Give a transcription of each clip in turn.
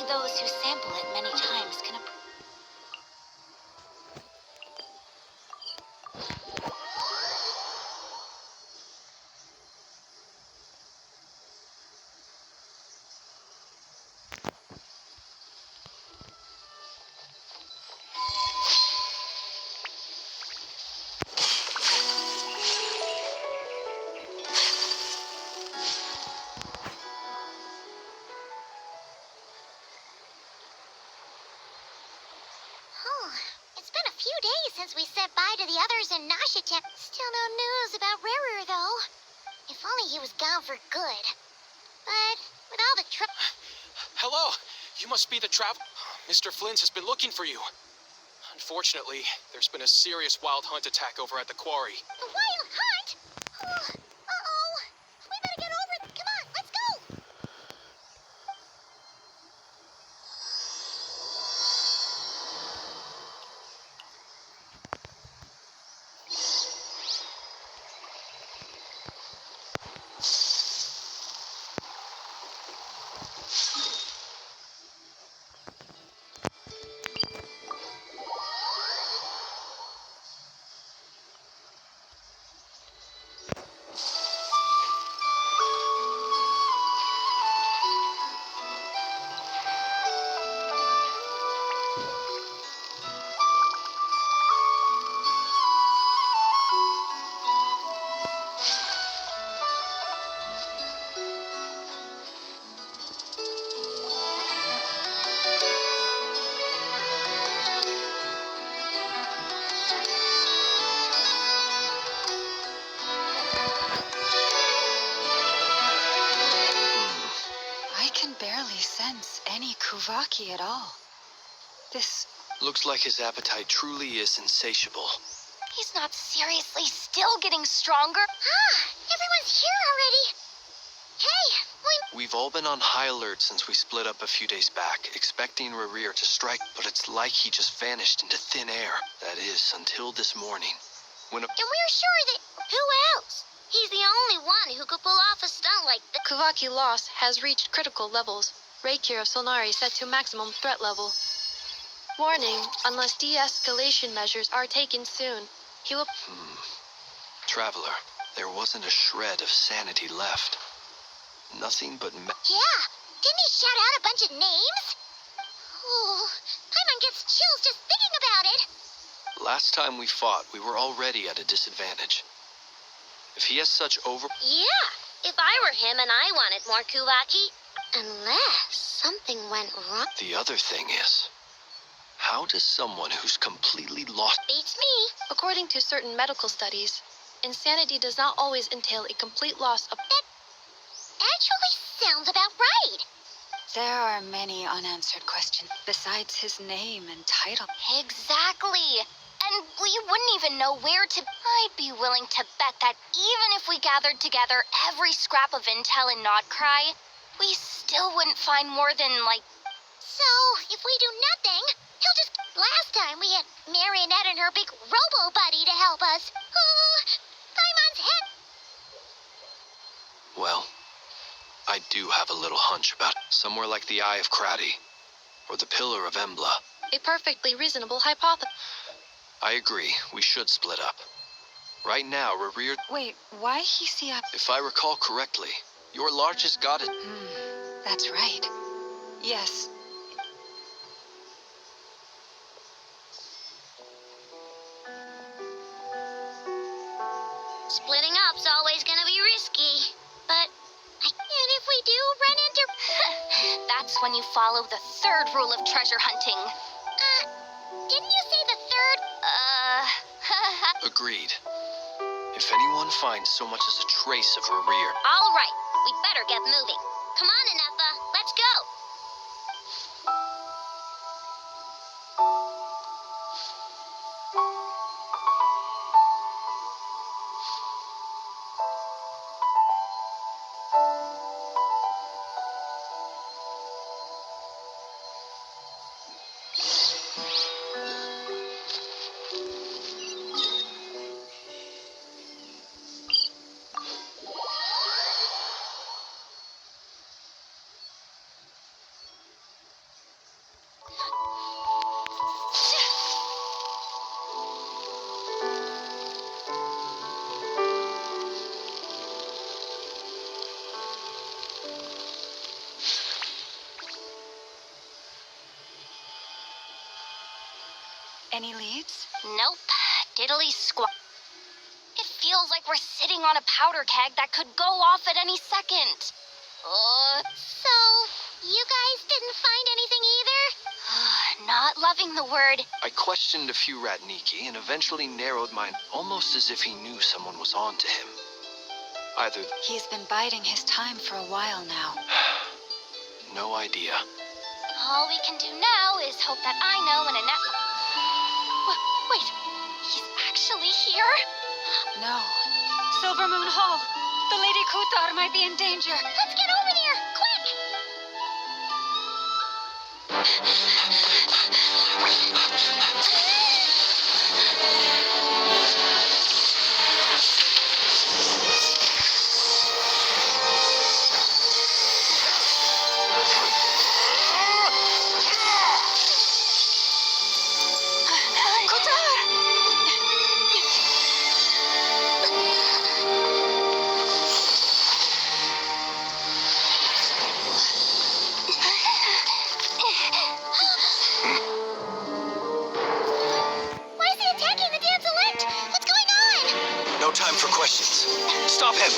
those who sample it many times can appreciate. It's been a few days since we said bye to the others in Nashitek. Still no news about Rarer, though. If only he was gone for good. But with all the Hello! You must be the travel... Mr. Flynn's has been looking for you. Unfortunately, there's been a serious wild hunt attack over at the quarry. The wild hunt? Uh-oh. We better get over it. Come on, let's go. Sense any Kuvaki at all. This looks like his appetite truly is insatiable. He's not seriously still getting stronger. Everyone's here already. Hey, We've all been on high alert since we split up a few days back, expecting Rarir to strike, but it's like he just vanished into thin air. That is, until this morning. And we're sure that... Who else? He's the only one who could pull off a stunt like this. Kuvaki loss has reached critical levels. Reiki of Solnari set to maximum threat level. Warning, unless de-escalation measures are taken soon, he will... Traveler, there wasn't a shred of sanity left. Nothing but... Yeah, didn't he shout out a bunch of names? Oh, Paimon gets chills just thinking about it. Last time we fought, we were already at a disadvantage. If he has such Yeah, if I were him and I wanted more Kuvaki. Unless something went wrong. The other thing is, how does someone who's completely lost... Beats me. According to certain medical studies, insanity does not always entail a complete loss of... That actually sounds about right. There are many unanswered questions besides his name and title. Exactly. And we wouldn't even know where to... I'd be willing to bet that even if we gathered together every scrap of intel in Nodcry, we still wouldn't find more than, like... So, if we do nothing, he'll just... Last time we had Marionette and her big robo-buddy to help us. Paimon's head... Well, I do have a little hunch about it. Somewhere like the Eye of Krati, or the Pillar of Embla. A perfectly reasonable hypothesis. I agree, we should split up. Right now, Rarir... Wait, why he see up? If I recall correctly, your largest goddess... That's right. Yes. Splitting up's always gonna be risky. But... And if we do run into... That's when you follow the third rule of treasure hunting. Didn't you say the third? Agreed. If anyone finds so much as a trace of Rarir... All right, we better get moving. Come on, Inefa, let's go. Any leads? Nope. Diddly squat. It feels like we're sitting on a powder keg that could go off at any second. So, you guys didn't find anything either? Not loving the word. I questioned a few Ratniki and eventually narrowed mine almost as if he knew someone was on to him. Either He's been biding his time for a while now. no idea. All we can do now is hope that I know and Annette... Wait, he's actually here? No. Silver Moon Hall. The Lady Kutar might be in danger. Let's get over there, quick! Why is he attacking the damsel elect? What's going on? No time for questions. Stop him!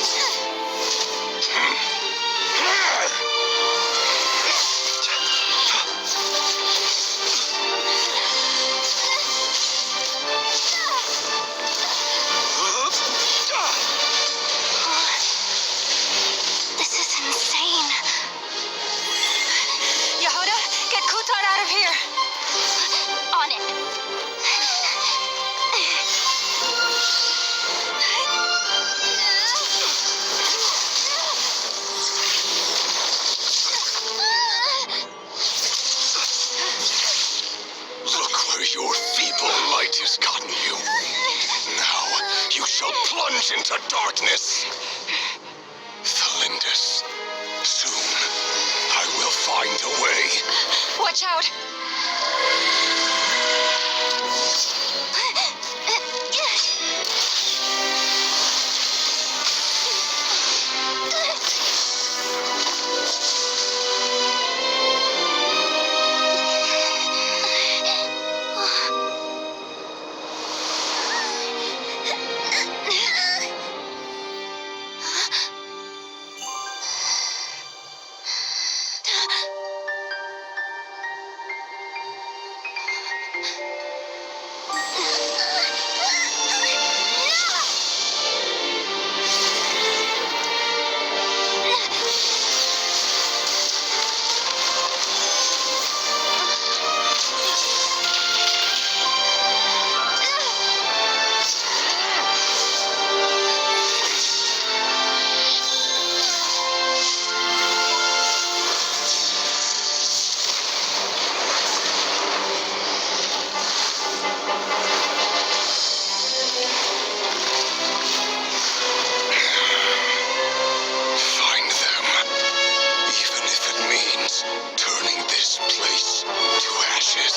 This is insane. Yehuda, get Kutar out of here. On it. Look where your feeble light has gotten you. Now you shall plunge into darkness. Thalindus, soon I will find a way. Watch out. Find them, even if it means turning this place to ashes.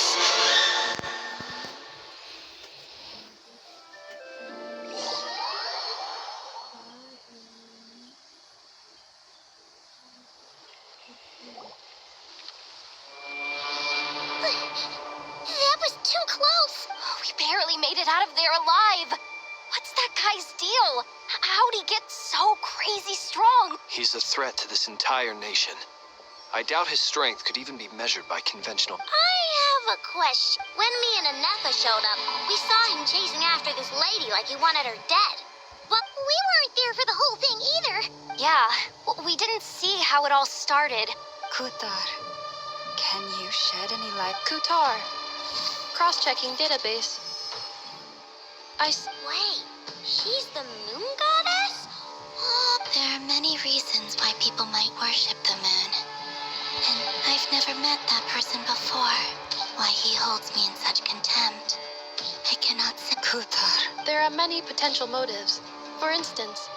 That was too close. We barely made it out of there alive. What's that guy's deal? How'd he get so crazy strong? He's a threat to this entire nation. I doubt his strength could even be measured by conventional... I have a question. When me and Anetha showed up, we saw him chasing after this lady like he wanted her dead. But we weren't there for the whole thing either. Yeah, we didn't see how it all started. Kutar, can you shed any light? Kutar. Cross-checking database. Wait, she's the moon goddess? There are many reasons why people might worship the moon. And I've never met that person before. Why he holds me in such contempt. I cannot say. Kutar. There are many potential motives. For instance,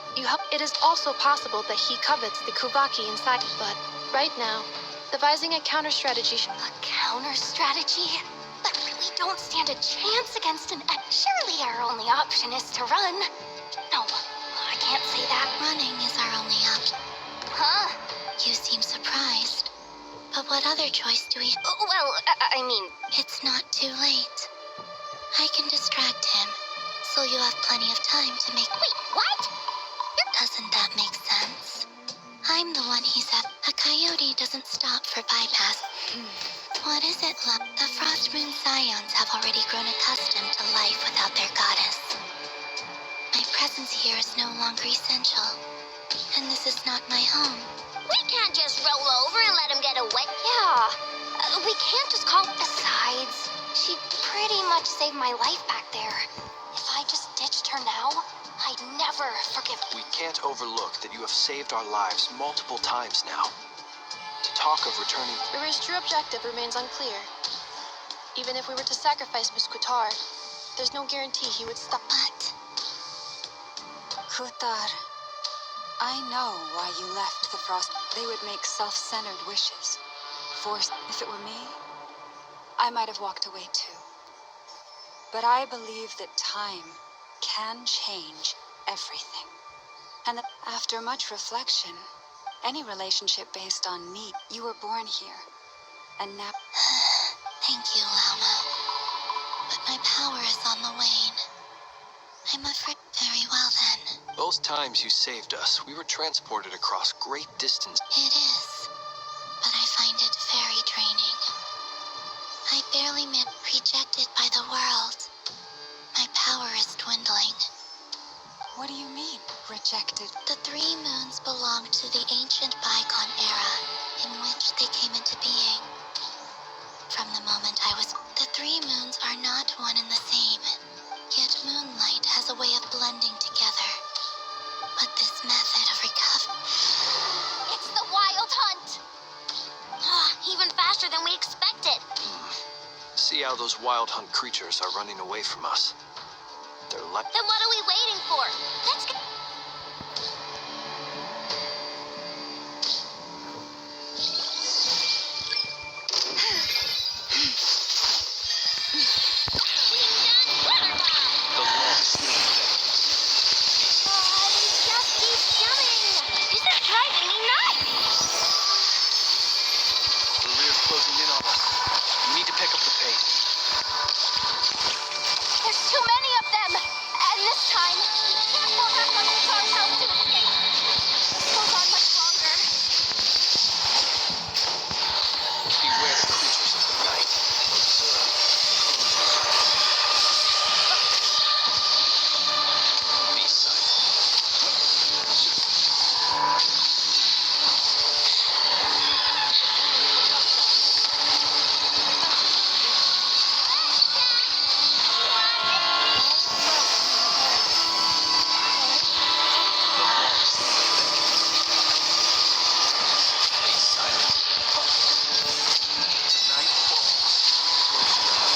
it is also possible that he covets the Kuvaki inside. But right now, devising a counter-strategy... A counter-strategy? But we don't stand a chance against an... Surely our only option is to run. No, I can't say that. Running is our only option. Huh? You seem surprised. But what other choice do we... Well, I mean... It's not too late. I can distract him, so you have plenty of time to make... Wait, what? Doesn't that make sense? I'm the one he's at. A coyote doesn't stop for bypass. What is it, love? The Frost Moon Scions have already grown accustomed to life without their goddess. My presence here is no longer essential, and this is not my home. We can't just roll over and let him get away. Yeah, we can't just call... Besides, she pretty much saved my life back there. If I just ditched her now, I'd never forgive her. We can't overlook that you have saved our lives multiple times now. To talk of returning... Riri's true objective remains unclear. Even if we were to sacrifice Miss Kutar, there's no guarantee he would stop. But Kutar, I know why you left the Frost. They would make self-centered wishes. Forced. If it were me, I might have walked away too. But I believe that time can change everything. And that after much reflection, any relationship based on need, you were born here. And now... thank you, Lauma. But my power is on the wane. I'm afraid. Very well then. Those times you saved us, we were transported across great distance. It is, but I find it very draining. I barely rejected by the world. My power is dwindling. What do you mean, rejected? The 3 moons belonged to the ancient bygone era in which they came into being. From the moment I was... The 3 moons are not one and the same, yet moonlight has a way of blending together. But this method of recovery... It's the Wild Hunt! Even faster than we expected. See how those wild hunt creatures are running away from us. They're like... Then what are we waiting for? Let's go. The long sleep. These just keep coming. This is driving me nuts. The rear's closing in on us. We need to pick up the pace. There's too many of them! And this time, we can't go back on Kutar's house to escape. This goes on much longer. Beware the creatures of the night. Observe. Be silent. Be silent. Tonight falls. Close your eyes.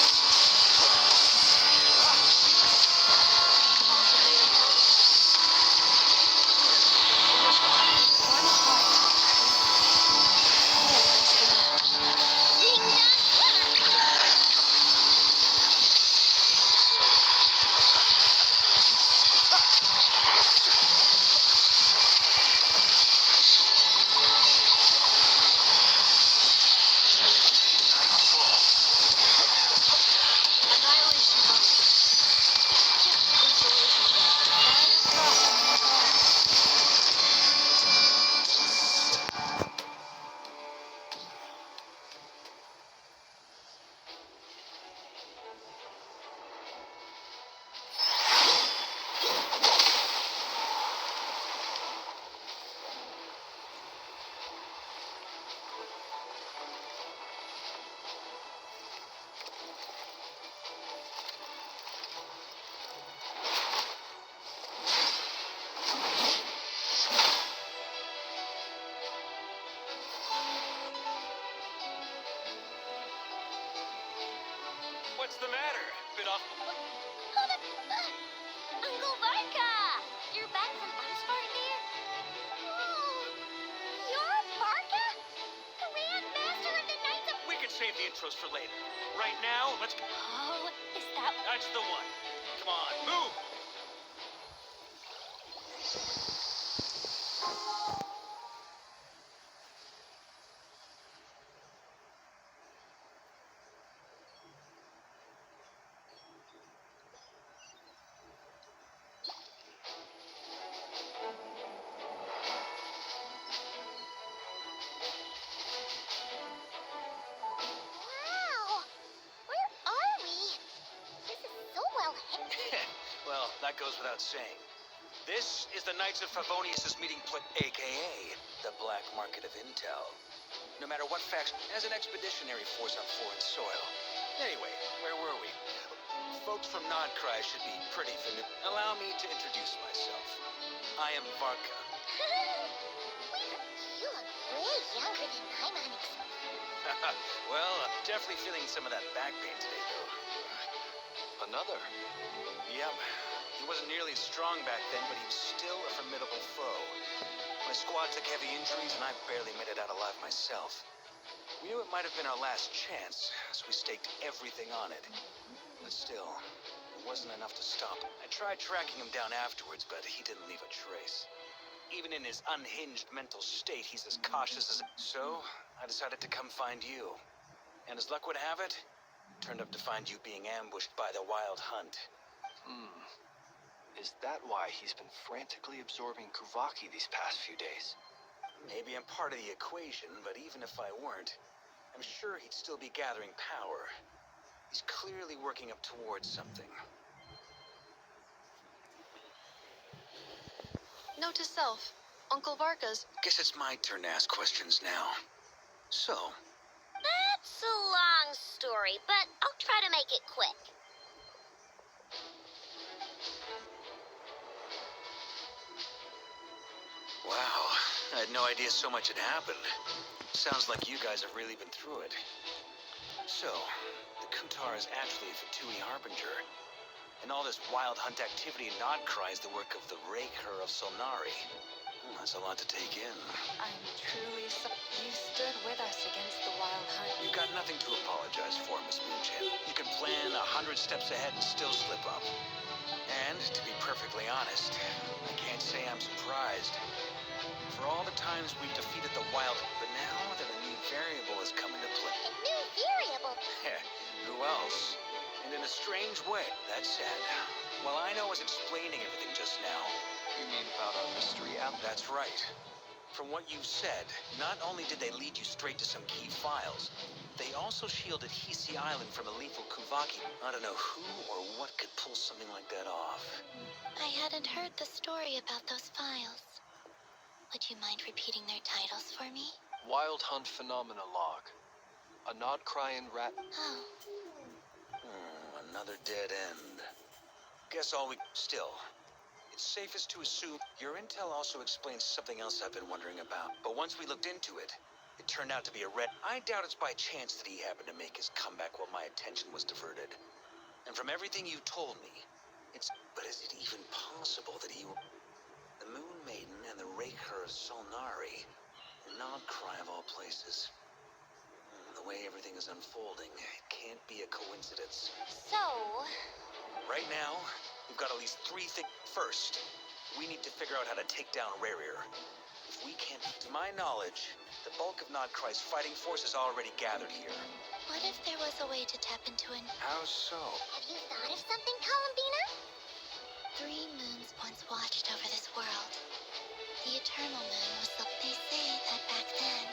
Night falls. What's the matter? Bit off. Uncle Varka! You're back from Unspark there? Oh, you're Varka? Grand Master of the Knights of... We can save the intros for later. Right now, let's. Oh, is that... That's the one. Come on, move! goes without saying. This is the Knights of Favonius' meeting place, aka the black market of intel. No matter what facts, as an expeditionary force on foreign soil. Anyway, where were we? Folks from Nodcry should be pretty familiar. Allow me to introduce myself. I am Varka. You look way younger than I'm unexpected. Well, definitely feeling some of that back pain today, though. Another. Yep. He wasn't nearly as strong back then, but he was still a formidable foe. My squad took heavy injuries, and I barely made it out alive myself. We knew it might have been our last chance, so we staked everything on it. But still, it wasn't enough to stop. I tried tracking him down afterwards, but he didn't leave a trace. Even in his unhinged mental state, he's as cautious as... So, I decided to come find you. And as luck would have it, turned up to find you being ambushed by the Wild Hunt. Is that why he's been frantically absorbing Kuvaki these past few days? Maybe I'm part of the equation, but even if I weren't, I'm sure he'd still be gathering power. He's clearly working up towards something. Note to self, Uncle Varka's. Guess it's my turn to ask questions now. So, That's a long story, but I'll try to make it quick. wow, I had no idea so much had happened. Sounds like you guys have really been through it. So, the Kutar is actually a Fatui Harbinger. And all this Wild Hunt activity in Nodcry is the work of the Raker of Solnari. That's a lot to take in. I'm truly You stood with us against the Wild Hunt. You've got nothing to apologize for, Miss Moonchan. You can plan 100 steps ahead and still slip up. And, to be perfectly honest, I can't say I'm surprised. For all the times we've defeated the Wild, but now that a new variable has come into play. A new variable. Who else? And in a strange way, that said, while I know I was explaining everything just now, You mean about our mystery app? that's right. From what you've said, not only did they lead you straight to some key files, they also shielded Hisi Island from a lethal Kuvaki. I don't know who or what could pull something like that off. I hadn't heard the story about those files. Would you mind repeating their titles for me? Wild Hunt Phenomena Log. A Nodcryan rat. Oh, Another dead end. Guess all we... Still, it's safest to assume your intel also explains something else I've been wondering about. But once we looked into it, it turned out to be a red... I doubt it's by chance that he happened to make his comeback while my attention was diverted. And from everything you told me, it's... But is it even possible that he... The Moon Maiden and the Raker of Solnari, in Nodcry of all places. The way everything is unfolding, it can't be a coincidence. So, Right now, we've got at least 3 things. First, we need to figure out how to take down Rarier. If we can't, to my knowledge, the bulk of Nodcry's fighting force is already gathered here. what if there was a way to tap into an... How so? have you thought of something, Columbina? 3 moons once watched over this world. The Eternal Moon was the... They say that back then,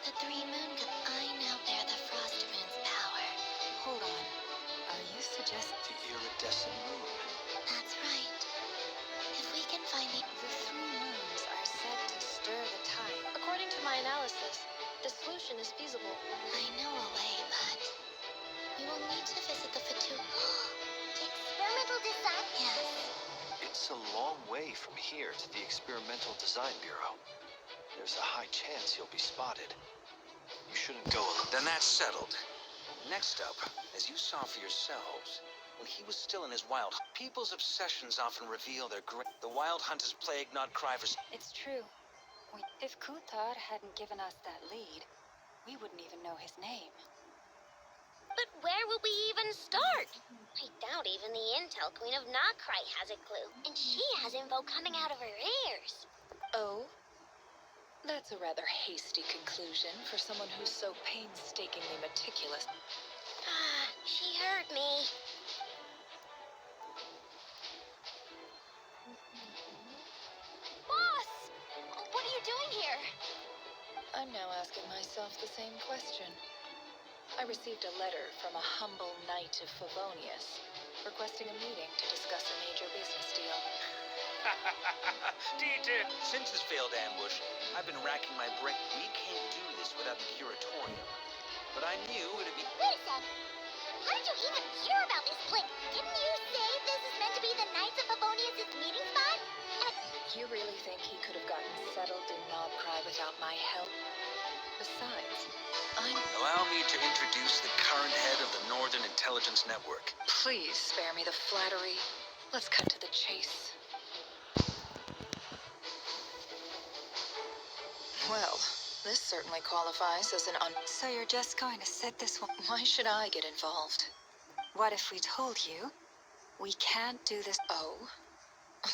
the 3 moon... I now bear the Frost Moon's power. Hold on. Are you suggesting The iridescent moon. That's right. If we can find the... the 3 moons are said to stir the tide? According to my analysis, the solution is feasible. I know a way, but... We will need to visit the Fatu... Experimental design? Yes. It's a long way from here to the Experimental Design Bureau. There's a high chance you'll be spotted. You shouldn't go alone. Then that's settled. Next up, as you saw for yourselves, when he was still in his wild... People's obsessions often reveal their great... The Wild Hunt has plagued Nodcry for... It's true. If Kutar hadn't given us that lead, we wouldn't even know his name. But where will we even start? I doubt even the Intel Queen of Nodcry has a clue. And she has info coming out of her ears. Oh? That's a rather hasty conclusion for someone who's so painstakingly meticulous. She heard me. Boss! What are you doing here? I'm now asking myself the same question. I received a letter from a humble knight of Favonius. requesting a meeting to discuss a major business deal. Dieter, since his failed ambush, I've been racking my brain. We can't do this without the curatorium. But I knew it'd be... Wait a sec. How did you even hear about this place? Didn't you say this is meant to be the Knights of Favonius' meeting spot? You really think he could have gotten settled in Knobcry without my help? Besides, Allow me to introduce the current head of the Northern Intelligence Network. Please spare me the flattery. Let's cut to the chase. Well, this certainly qualifies as an So you're just going to sit this one? Why should I get involved? What if we told you we can't do this? Oh,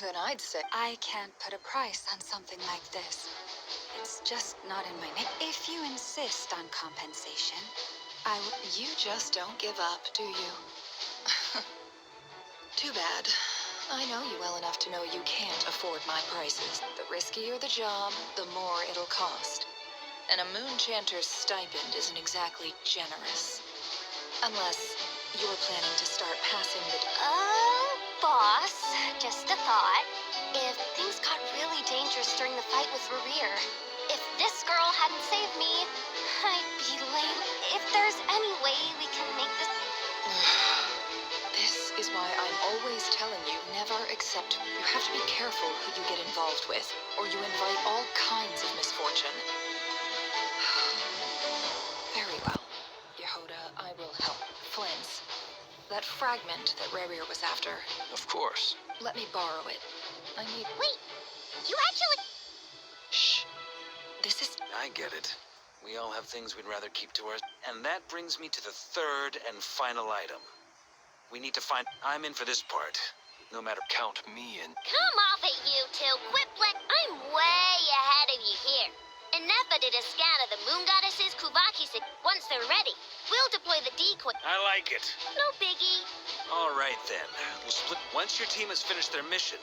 then I'd say... I can't put a price on something like this. It's just not in my name. If you insist on compensation, You just don't give up, do you? Too bad. I know you well enough to know you can't afford my prices. The riskier the job, the more it'll cost. And a moon chanter's stipend isn't exactly generous. Unless you're planning to start passing the... Boss, just a thought. If things got really dangerous during the fight with Rerir, if this girl hadn't saved me, I'd be late. If there's any way we can make this... This is why I'm always telling you, never accept. You have to be careful who you get involved with, or you invite all kinds of misfortune. Very well. Yehoda, I will help. Flins, that fragment that Rerir was after, Of course. let me borrow it. I need... Wait, you actually... Shh. This is... I get it. We all have things we'd rather keep to ourselves. And that brings me to the third and final item. We need to find... I'm in for this part. No matter... Count me in. Come off it, you two. Quit I'm way ahead of you here. Nefa did a scan of the moon goddesses Kuvakis. Once they're ready, we'll deploy the decoy. I like it. No biggie. All right, then. We'll split... Once your team has finished their mission...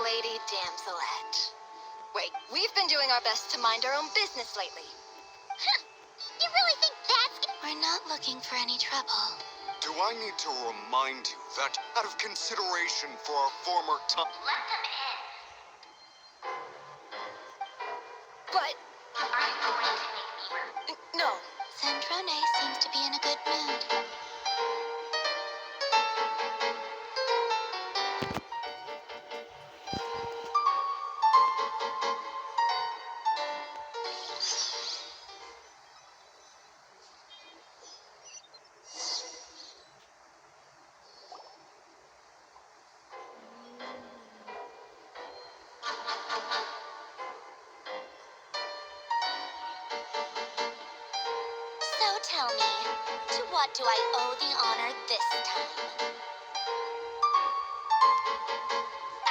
Lady Damselette. Wait, we've been doing our best to mind our own business lately. You really think that's... We're not looking for any trouble. Do I need to remind you that, out of consideration for our former time... Let them in. But... Are you going to make me... No. Sandrone seems to be in a good mood. So tell me, to what do I owe the honor this time?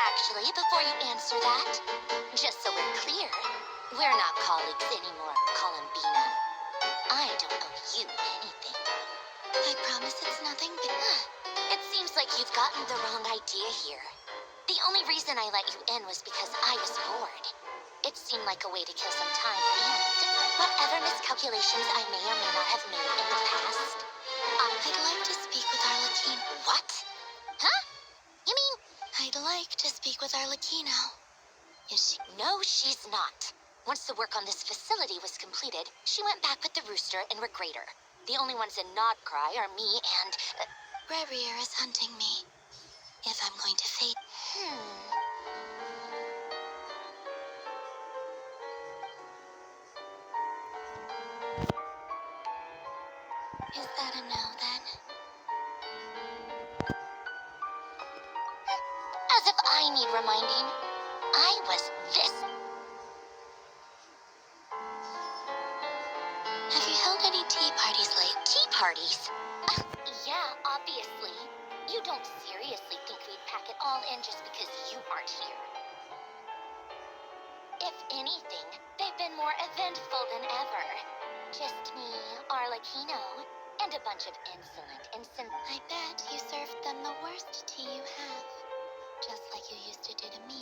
Actually, before you answer that, just so we're clear, we're not colleagues anymore, Columbina. I don't owe you anything. I promise it's nothing but... It seems like you've gotten the wrong idea here. The only reason I let you in was because I was bored. It seemed like a way to kill some time and whatever miscalculations I may or may not have made in the past. I'd like to speak with Arlecchino. What? Huh? You mean... I'd like to speak with Arlecchino. Is she? No, she's not. Once the work on this facility was completed, she went back with the rooster and Regrator. The only ones in Nodcry are me and... Rerir is hunting me. If I'm going to fate... Is that a no, then? As if I need reminding. I was this. parties. Yeah, obviously. You don't seriously think we'd pack it all in just because you aren't here. If anything, they've been more eventful than ever. Just me, Arlecchino, and a bunch of insolent. I bet you served them the worst tea you have. Just like you used to do to me.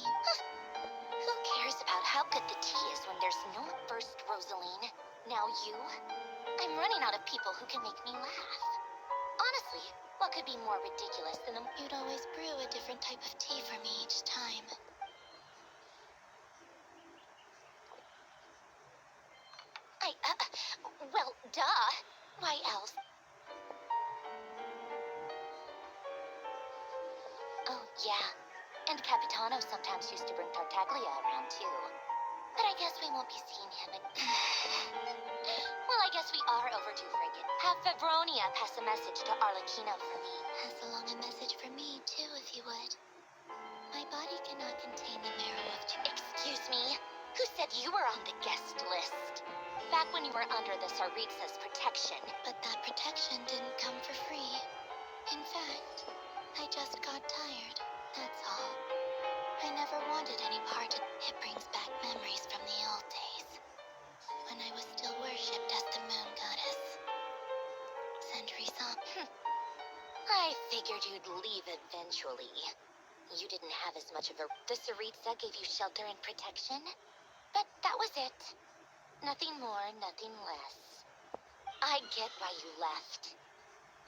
Who cares about how good the tea is when there's no first, Rosaline? Now you? I'm running out of people who can make me laugh. Honestly, what could be more ridiculous than the... You'd always brew a different type of tea for me each time. Well, duh. Why else? Oh, yeah. And Capitano sometimes used to bring Tartaglia around, too. But I guess we won't be seeing him Well, I guess we are overdue for a gift. Have Febronia pass a message to Arlecchino for me. Pass along a message for me, too, if you would. My body cannot contain the marrow of... Excuse me? Who said you were on the guest list? Back when you were under the Tsaritsa's protection. But that protection didn't come for free. In fact, I just got tired, that's all. I never wanted any part of it. It brings back memories from the old days, when I was still worshipped as the moon goddess. Centuries on. I figured you'd leave eventually. You didn't have as much of a... The Tsaritsa gave you shelter and protection, but that was it. Nothing more, nothing less. I get why you left.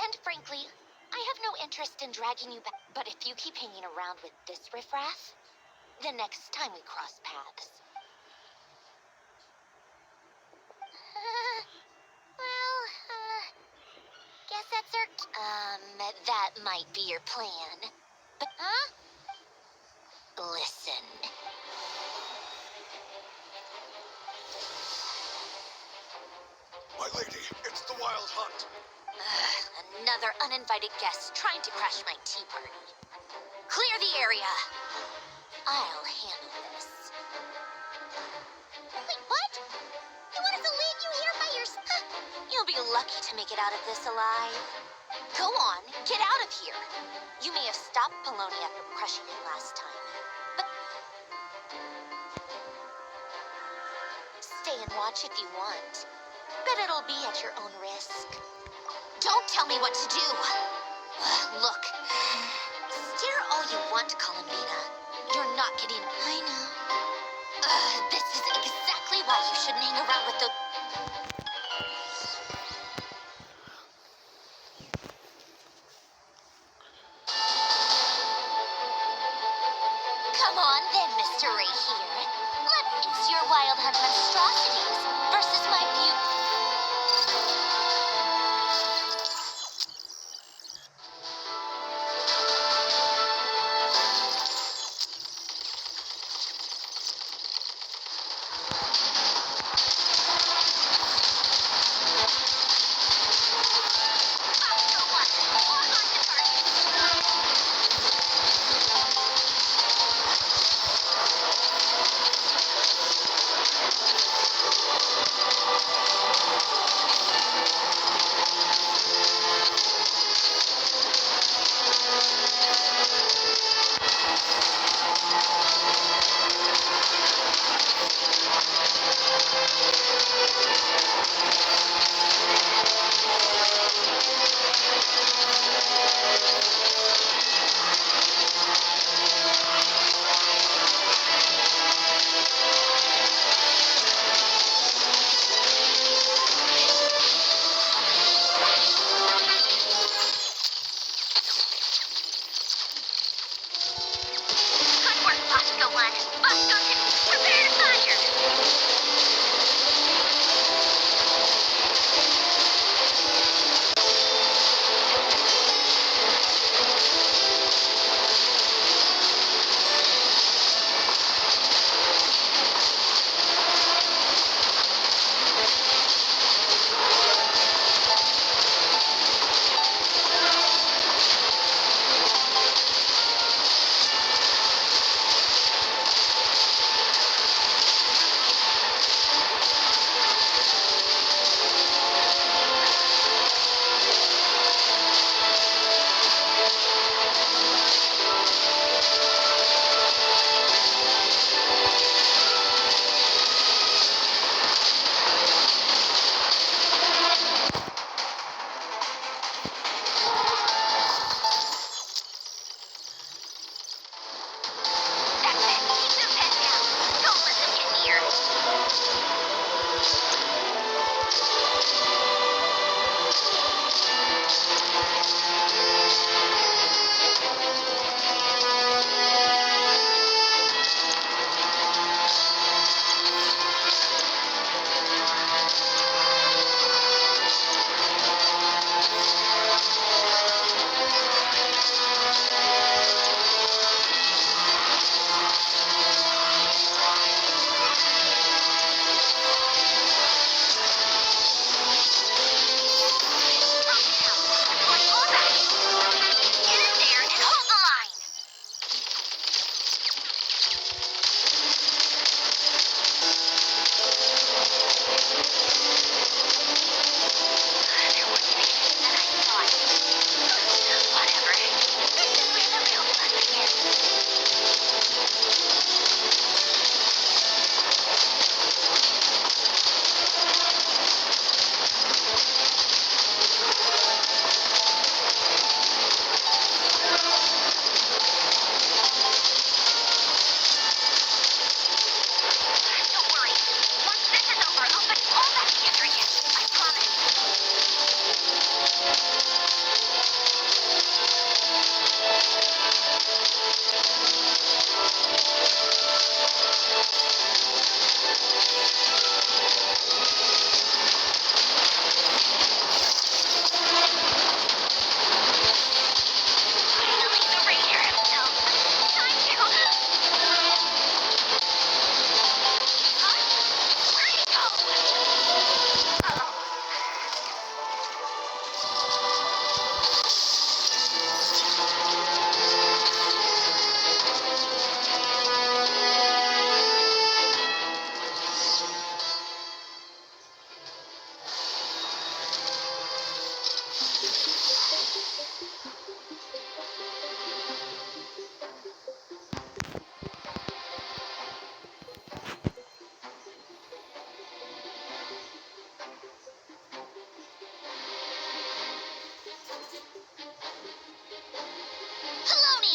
And frankly, I have no interest in dragging you back. But if you keep hanging around with this riffraff, the next time we cross paths... guess that's our... that might be your plan. But, huh? Listen. My lady, it's the Wild Hunt. Another uninvited guest trying to crash my tea party. Clear the area. I'll handle this. Wait, what? You want us to leave you here by yourself? You'll be lucky to make it out of this alive. Go on, get out of here. You may have stopped Pollonia from crushing him last time, but... Stay and watch if you want. But it'll be at your own risk. Don't tell me what to do! Look, stare all you want, Columbina. You're not getting... I know. This is exactly why you shouldn't hang around with the... Come on then, Mr. Right here. Let me face your Wild Hunt monstrosities versus my beauty.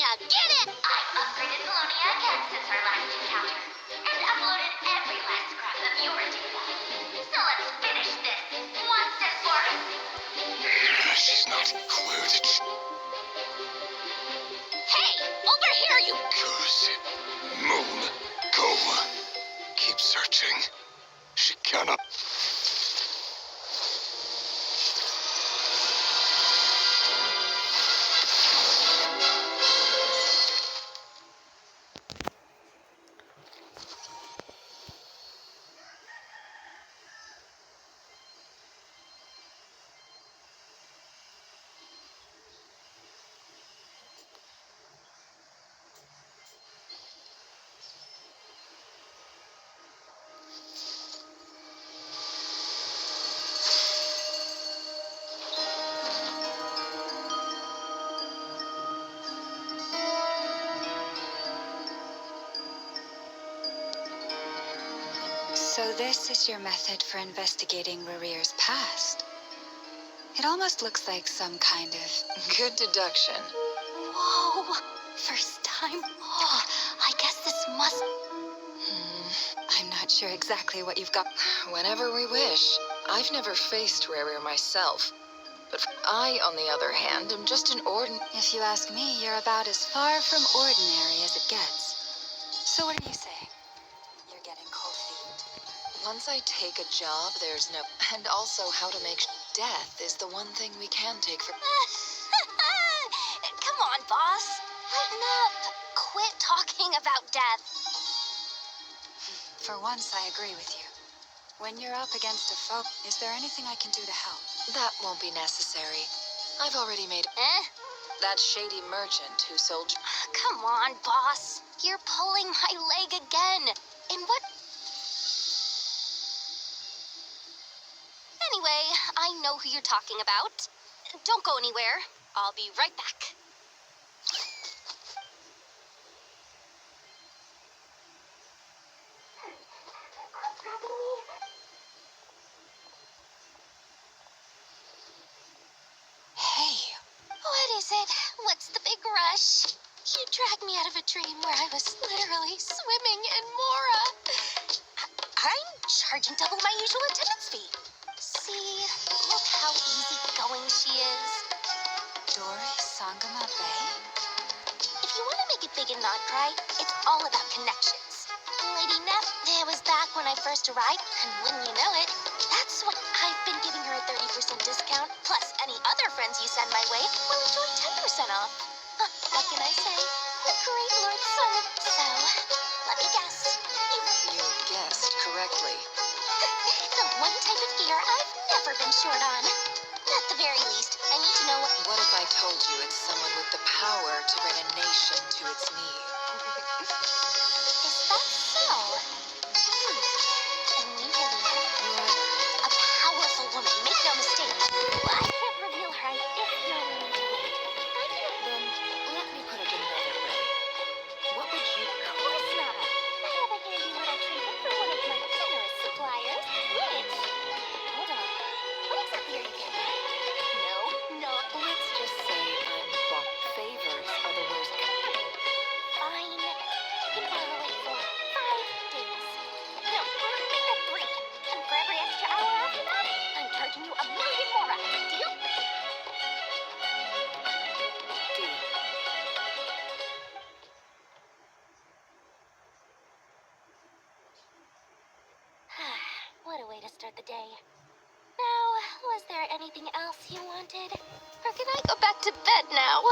Melonia, get it! I've upgraded Melonia again since our last encounter, and uploaded every last scrap of your data. So let's finish this once and for all. She's not included. Hey, over here, you... Goose. Moon. Go. Keep searching. She cannot. So this is your method for investigating Rarir's past. It almost looks like some kind of... Good deduction. Whoa! First time? Oh, I guess this must... I'm not sure exactly what you've got. Whenever we wish. I've never faced Rarir myself. But I, on the other hand, am just an If you ask me, you're about as far from ordinary as it gets. So what are you saying? You're getting cold feet? Once I take a job, there's no... And also how to make... Death is the one thing we can take for... Come on, boss. Lighten up. Quit talking about death. For once, I agree with you. When you're up against a foe, is there anything I can do to help? That won't be necessary. I've already made... That shady merchant who sold... Come on, boss. You're pulling my leg again. And what... Anyway, I know who you're talking about. Don't go anywhere. I'll be right back. Hey, What is it? What's the big rush? You dragged me out of a dream where I was literally swimming in Mora. I'm charging double my usual attendance fee. See, look how easygoing she is. Dory Sangama Bay? If you want to make it big and not cry, it's all about connections. Lady Neff, it was back when I first arrived, and wouldn't you know it, that's what I've been giving her a 30% discount, plus any other friends you send my way will enjoy 10% off. What can I say? The great Lord Sun. So, let me guess. You guessed correctly. The one type of gear I've never been short on. At the very least, I need to know what... What if I told you it's someone with the power to bring a nation to its knees? Is that so? And we really are a powerful woman, make no mistake. I can't reveal her if you're willing to wait. I can... Then let me put it another way. What would you... Of course not. I have a handy little trinket for one of my generous suppliers. Which... Hold on. What exactly are you getting? No. Let's just say I'm bought. Favors are the worst. Fine. You can borrow it for 5 days. No, make that 3. And for every extra hour after that, I'm charging you 1,000,000 more. Deal? D. What a way to start the day. Now, was there anything else you wanted? Or can I go back to bed now?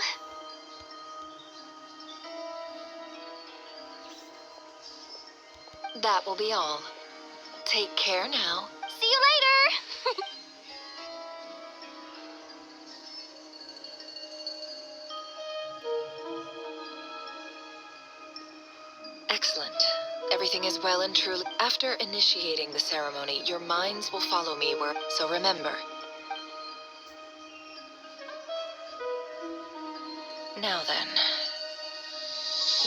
That will be all. Take care now. See you later! Excellent. Everything is well and truly... After initiating the ceremony, your minds will follow me where... So remember. Now then.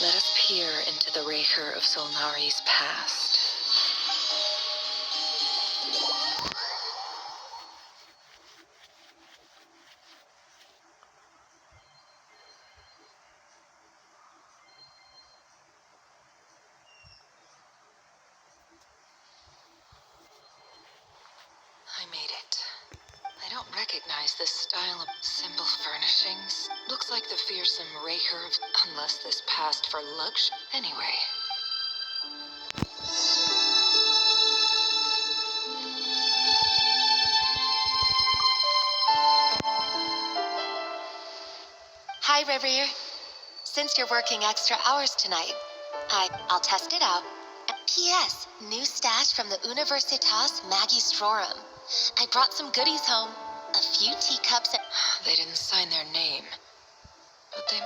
Let us peer into the Raker of Solnari's past. recognize this style of simple furnishings. Looks like the fearsome raker of... Unless this passed for luxury. Anyway. Hi, Rivier. Since you're working extra hours tonight, I'll test it out. P.S. New stash from the Universitas Magistrorum. I brought some goodies home. A few teacups and... They didn't sign their name. But they...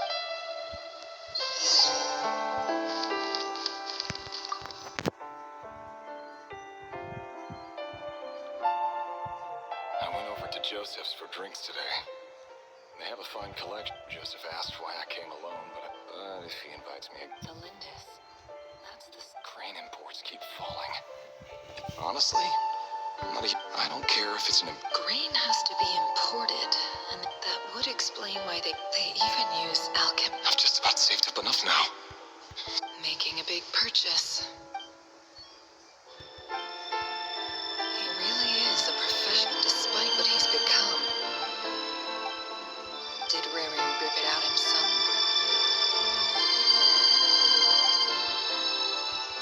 I went over to Joseph's for drinks today. They have a fine collection. Joseph asked why I came alone, but if he invites me... The Lindis. That's the... Grain imports keep falling. Honestly, I don't care if it's an... Grain has to be imported, and that would explain why they even use alchem... I've just about saved up enough now. Making a big purchase. He really is a professional, despite what he's become. Did Rary rip it out himself?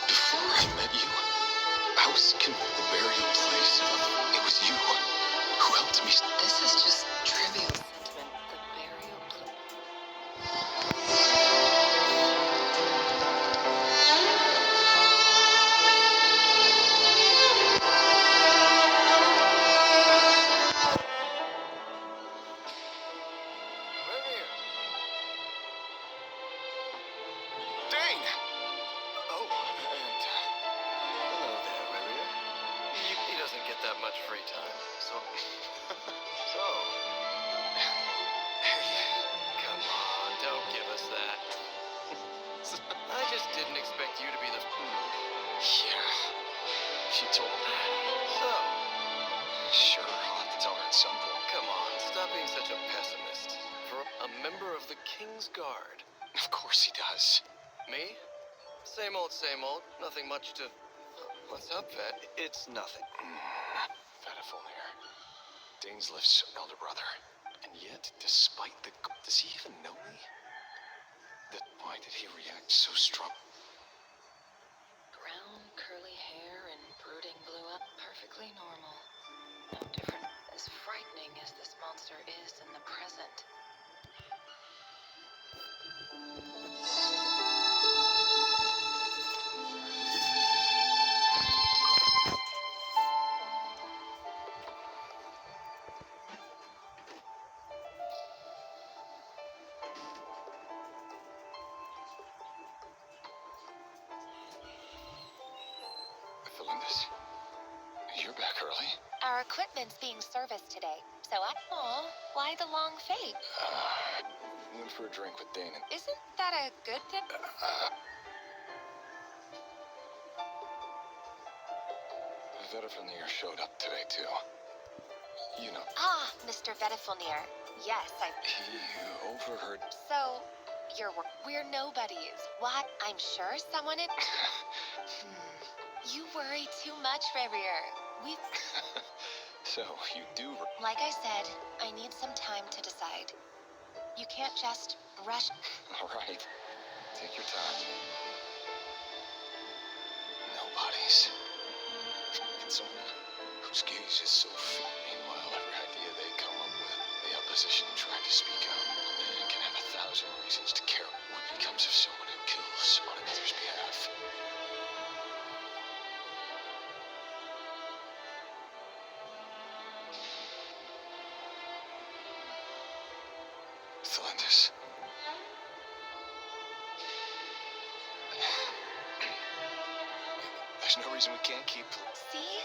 Before I met you, I was convinced the burial place. It was you who helped me. This is just trivial sentiment. The burial place. Dane! Oh, and hello there, Revere. He doesn't get that much free time, so... Come on, don't give us that. I just didn't expect you to be the... Yeah, she told me. So? Sure, I'll have to tell her at some point. Come on, stop being such a pessimist. For a member of the King's Guard. Of course he does. Me? Same old, same old. Nothing much to... What's up, Vet? It's nothing. Vedifulnir. Dane's Lift's elder brother. And yet, despite the... Does he even know me? Why did he react so strong? Brown, curly hair and brooding blue up. Perfectly normal. No different. As frightening as this monster is in the present. Felindis, you're back early. Our equipment's being serviced today, so Aw, why the long fade? Went for a drink with Dane and... Isn't that a good thing? Vedifulnir showed up today, too. You know, Ah, Mr. Vedifulnir. Yes, he overheard... So, we're nobodies. What? I'm sure someone in... You worry too much, Rarier. So, you do... Like I said, I need some time to decide. You can't just rush... All right. Take your time. Nobodies. And someone whose gaze is so fit. Meanwhile, every idea they come up with, the opposition try to speak out. A man can have 1,000 reasons to care what becomes of someone who kills on another's behalf. Felindis. There's no reason we can't keep... See?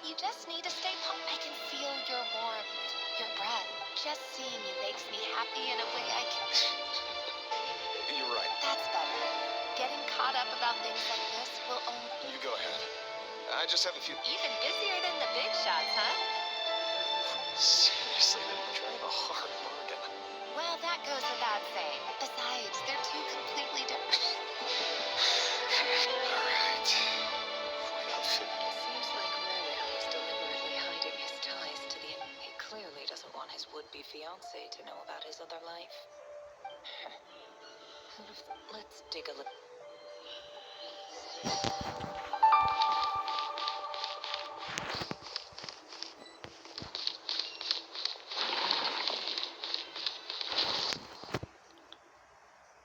You just need to stay I can feel your warmth, your breath. Just seeing you makes me happy in a way I can... You're right. That's better. Getting caught up about things like this will only... You go ahead. I just have a few... Even busier than the big shots, huh? Seriously, they drive a hard bargain. Well, that goes without saying. Besides, they're two completely different... All right. My outfit. It seems like Rarier was deliberately hiding his ties to the... He clearly doesn't want his would-be fiancée to know about his other life. Let's dig a little.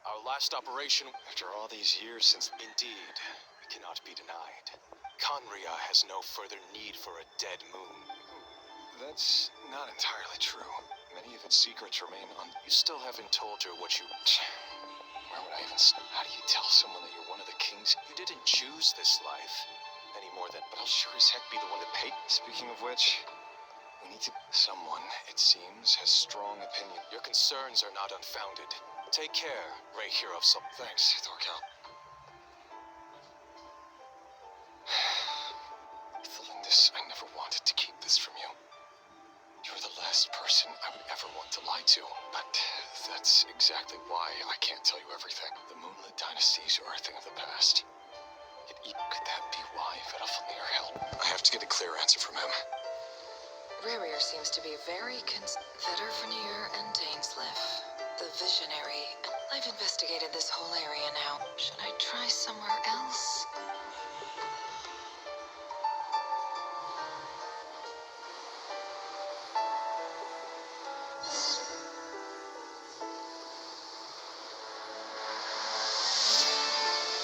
Our last operation, After all these years since... indeed, cannot be denied. Conria has no further need for a dead moon. That's not entirely true. Many of its secrets remain You still haven't told her what you... Where would I even... How do you tell someone that you're one of the kings? You didn't choose this life, any more than... But I'll sure as heck be the one to pay. Speaking of which, we need to... Someone, it seems, has strong opinion. Your concerns are not unfounded. Take care, Ray Hero of some... Thanks, Thorkel. Thalindis, I never wanted to keep this from you. You're the last person I would ever want to lie to. But that's exactly why I can't tell you everything. The Moonlit dynasties are a thing of the past. Could that be why Vedalfamir held? I have to get a clear answer from him. Rerir seems to be very Vedalfamir and Dainsleif, the visionary. I've investigated this whole area now. Should I try somewhere else?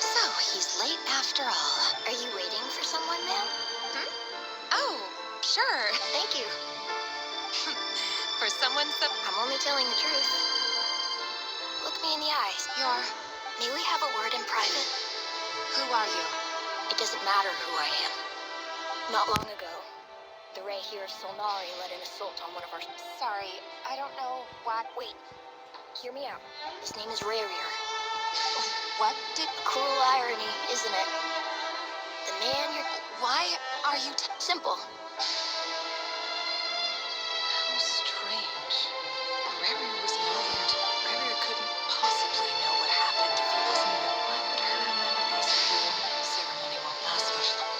So, he's late after all. Are you waiting for someone, ma'am? Oh, sure. Thank you. For someone so... I'm only telling the truth. Look me in the eyes. May we have a word in private? Who are you? It doesn't matter who I am. Not long ago, the Ray here of Solnari led an assault on one of our... Sorry, I don't know what... Wait, hear me out. His name is Rerir. What did... Cruel irony, isn't it? The man you're... Why are you... Simple. How strange. Rerir was nowhere to... Rerir couldn't possibly know what happened if he wasn't even... Why would her memories appear? The ceremony won't last much longer.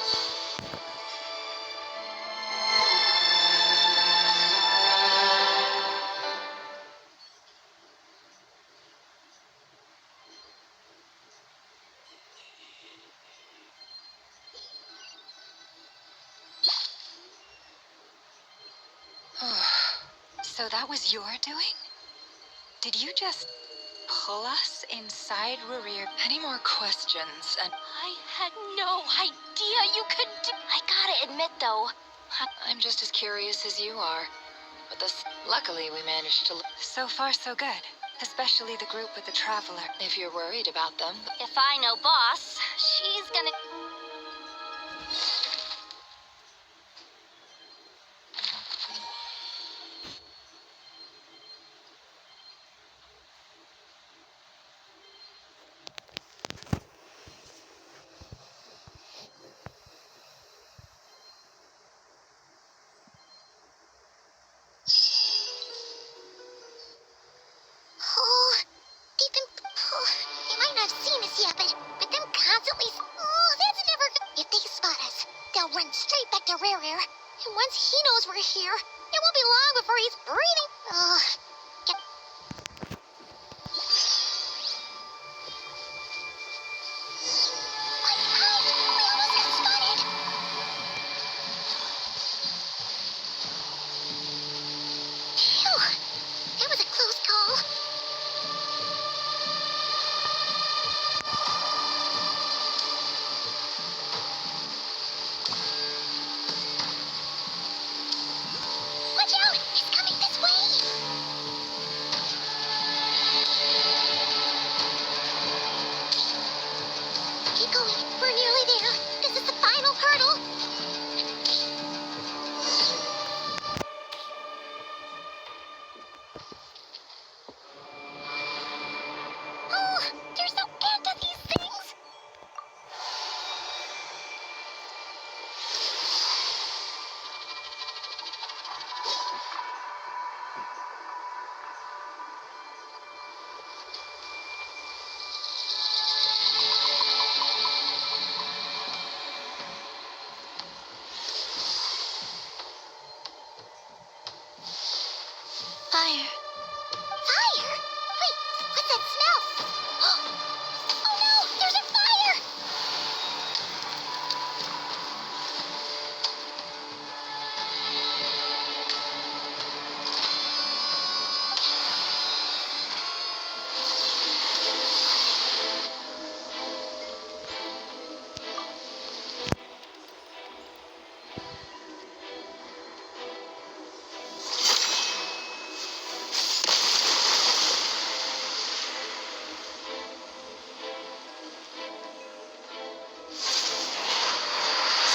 So that was your doing? Did you just pull us inside Rerir? Any more questions? And I had no idea you could do. I gotta admit, though, I'm just as curious as you are. But luckily we managed to... So far, so good. Especially the group with the Traveler. If you're worried about them... if I know Boss, she's gonna... Oh, they've been... Oh, they might not have seen us yet, but them constantly... Oh, that's never... If they spot us, they'll run straight back to Rerir. And once he knows we're here, it won't be long before he's breathing... Ugh. My God, we almost got spotted! Phew, that was a close call. Watch out! He's coming this way! fire. Fire? Wait, what's that smell? Oh no, there's a fire!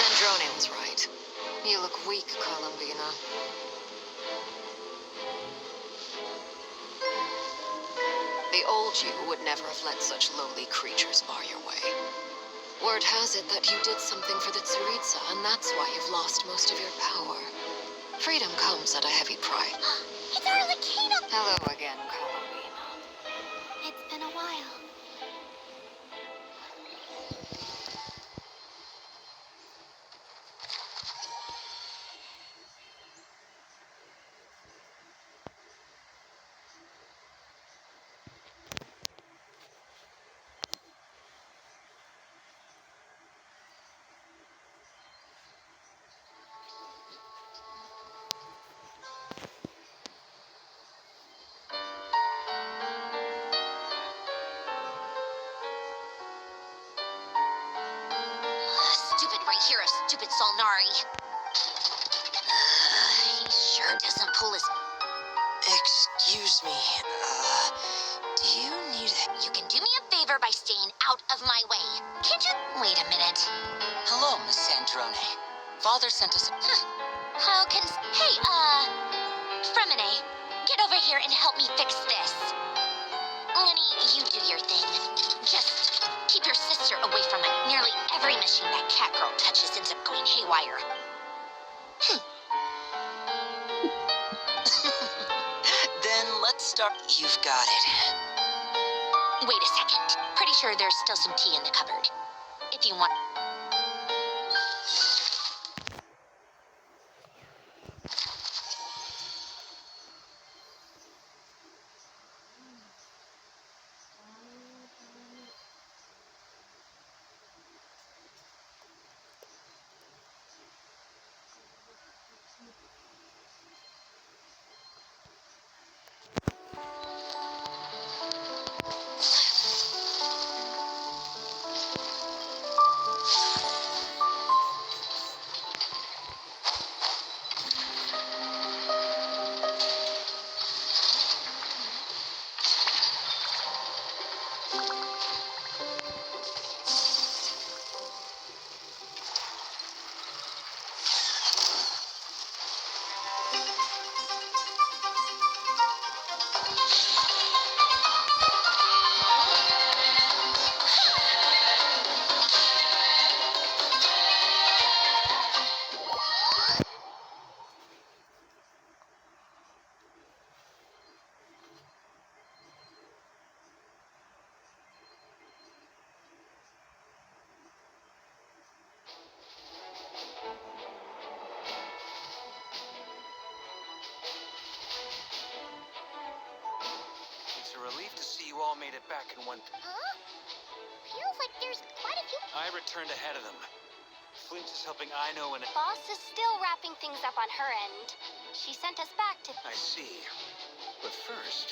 Sandrone was right. You look weak, Columbina. The old you would never have let such lowly creatures bar your way. Word has it that you did something for the Tsaritsa, and that's why you've lost most of your power. Freedom comes at a heavy price. It's Arlecchino! Hello again, Columbina. It's been a while. Stupid right here, stupid Solnari. He sure doesn't pull his... Excuse me, do you need a... You can do me a favor by staying out of my way. Can't you... Wait a minute. Hello, Miss Sandrone. Father sent us... How can... Hey, Fremine, get over here and help me fix this. Honey, you do your thing. Just keep your sister away from it. Nearly every machine that cat girl touches ends up going haywire. Then let's start. You've got it. Wait a second. Pretty sure there's still some tea in the cupboard. If you want... It's a relief to see you all made it back in one... Huh? Feels like there's quite a few... I returned ahead of them. Flint is helping Aino and... Boss is still wrapping things up on her end. She sent us back to... I see. But first,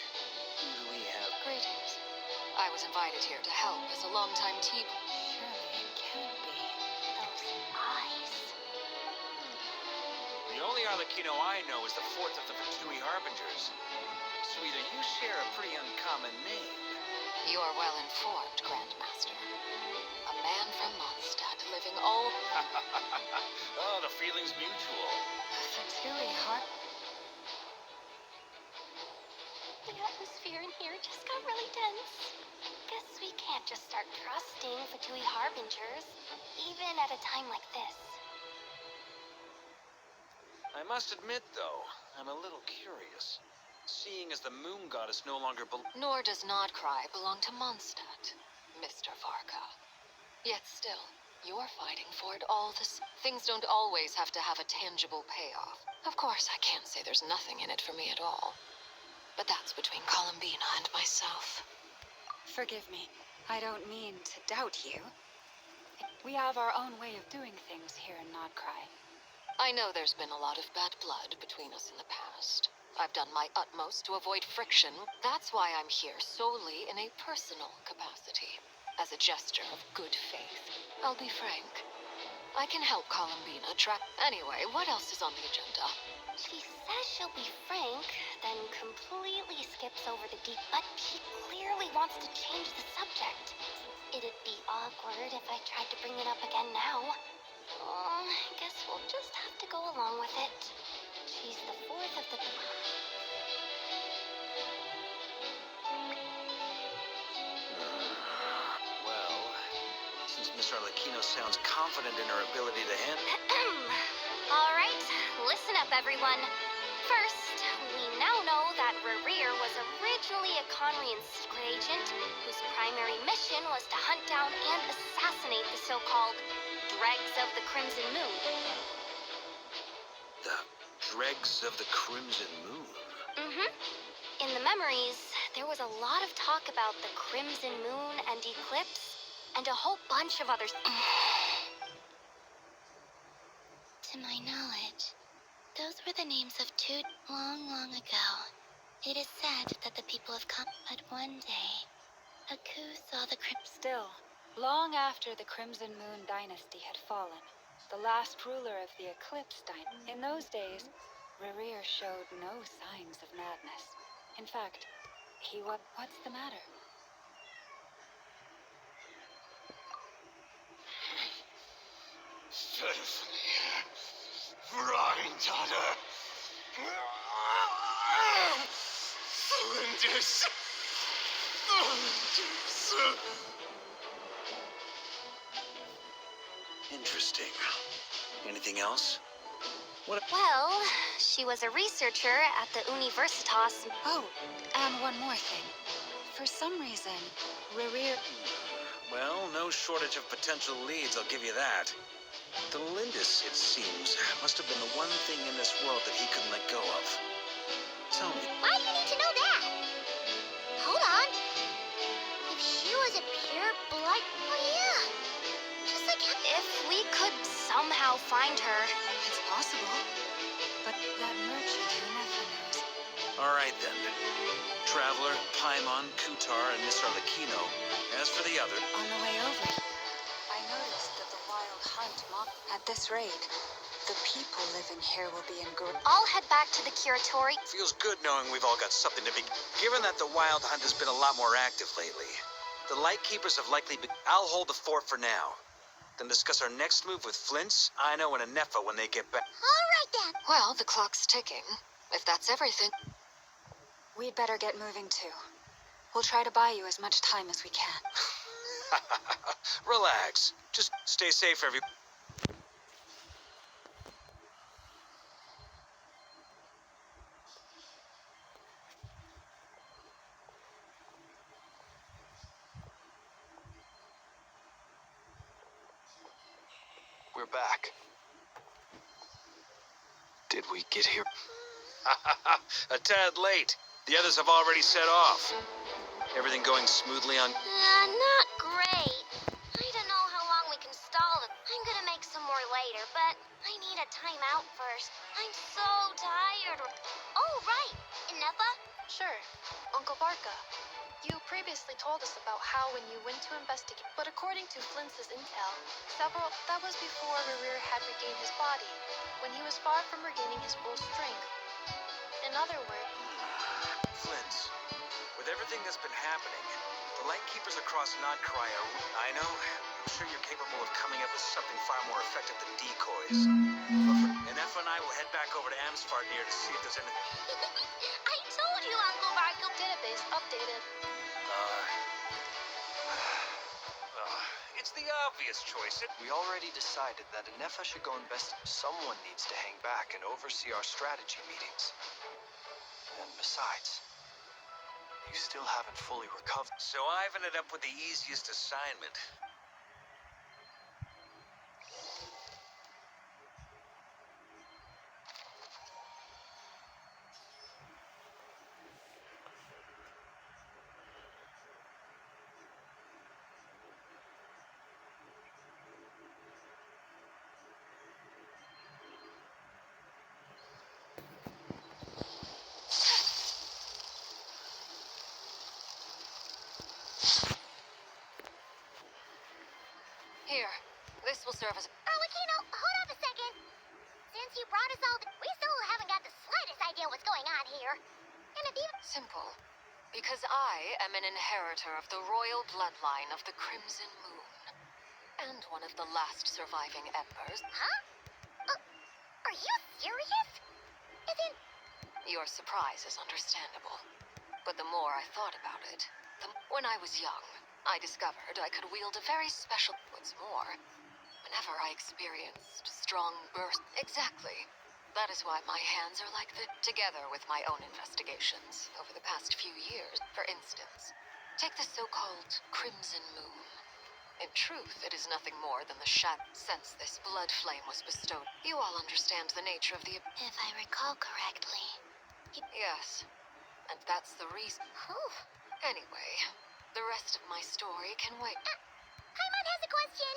who do we have? Greetings. I was invited here to help as a longtime tea... Surely it can't be. Those eyes. The only Arlecchino I know is the fourth of the Fatui Harbingers. So either you share a pretty uncommon name... You are well informed, Grandmaster. A man from Mondstadt living all... Oh, the feeling's mutual. Fatui Har... The atmosphere in here just got really tense. Guess we can't just start trusting Fatui Harbingers, even at a time like this. I must admit, though, I'm a little curious. Seeing as the moon goddess no longer Nor does Nodcry belong to Mondstadt, Mr. Varka. Yet still, you're fighting for it all this... Things don't always have to have a tangible payoff. Of course, I can't say there's nothing in it for me at all. But that's between Columbina and myself. Forgive me. I don't mean to doubt you. We have our own way of doing things here in Nodcry. I know there's been a lot of bad blood between us in the past. I've done my utmost to avoid friction. That's why I'm here solely in a personal capacity, as a gesture of good faith. I'll be frank. I can help Columbina track. Anyway, what else is on the agenda? She says she'll be frank, then completely skips over the deep, but she clearly wants to change the subject. It'd be awkward if I tried to bring it up again now. I guess we'll just have to go along with it. She's the fourth of the... Well, since Miss Arlecchino sounds confident in her ability to handle... All right, listen up, everyone. First, we now know that Rerir was originally a Conrian secret agent whose primary mission was to hunt down and assassinate the so-called Dregs of the Crimson Moon. The dregs of the Crimson Moon? Mm-hmm. In the memories, there was a lot of talk about the Crimson Moon and Eclipse, and a whole bunch of others. To my knowledge, those were the names of two long, long ago. It is said that the people have come, but one day, a coup saw the crypt. Still, long after the Crimson Moon dynasty had fallen, the last ruler of the Eclipse dynasty, in those days, Rerir showed no signs of madness. In fact, what's the matter? Granddaughter. Flinders. Interesting. Anything else? Well, she was a researcher at the Universitas. Oh, and one more thing. For some reason, Rerir... Well, no shortage of potential leads, I'll give you that. The Lindis, it seems, must have been the one thing in this world that he couldn't let go of. Tell me. Why do you need to know that? Hold on. If she was a pure blood... Oh, yeah. Just like... If we could somehow find her. It's possible. But that merchant who never knows. All right, then. Traveler, Paimon, Kutar, and Miss Arlecchino. As for the other... On the way over here, I noticed that the wild hunt at this rate, the people living here will be in I'll head back to the Curatorium. Feels good knowing we've all got something to be... Given that the wild hunt has been a lot more active lately, the Lightkeepers have likely been... I'll hold the fort for now. Then discuss our next move with Flints, Ino, and Anefa when they get back. All right, then. Well, the clock's ticking. If that's everything. We'd better get moving, too. We'll try to buy you as much time as we can. Relax. Just stay safe, everybody. We're back. Did we get here? A tad late. The others have already set off. Everything going smoothly on... Not great. I don't know how long we can stall them. I'm gonna make some more later, but I need a timeout first. I'm so tired. Oh, right. Inepa? Sure. Uncle Barca, you previously told us about how when you went to investigate, but according to Flintz's intel, that was before Rerir had regained his body, when he was far from regaining his full strength. In other words... Flint, with everything that's been happening, the Lightkeepers across Nodcry are... I know, I'm sure you're capable of coming up with something far more effective than decoys. And Effa and I will head back over to Amsfart near to see if there's anything... I told you, Uncle Barca. Database updated. It's the obvious choice. We already decided that Anefa should go invest. Someone needs to hang back and oversee our strategy meetings. And besides, you still haven't fully recovered. So I've ended up with the easiest assignment. Here, this will serve as... Wakino, hold up a second. Since you brought us all, we still haven't got the slightest idea what's going on here. And if you... Simple. Because I am an inheritor of the royal bloodline of the Crimson Moon. And one of the last surviving embers. Huh? Are you serious? Isn't... Your surprise is understandable. But the more I thought about it, when I was young, I discovered I could wield a very special... What's more, whenever I experienced strong bursts... Exactly. That is why my hands are like this. Together with my own investigations over the past few years, for instance, take the so-called Crimson Moon. In truth, it is nothing more than the shadow. Since this blood flame was bestowed, you all understand the nature of the... If I recall correctly. Yes, and that's the reason. Whew. Anyway, the rest of my story can wait. Paimon has a question.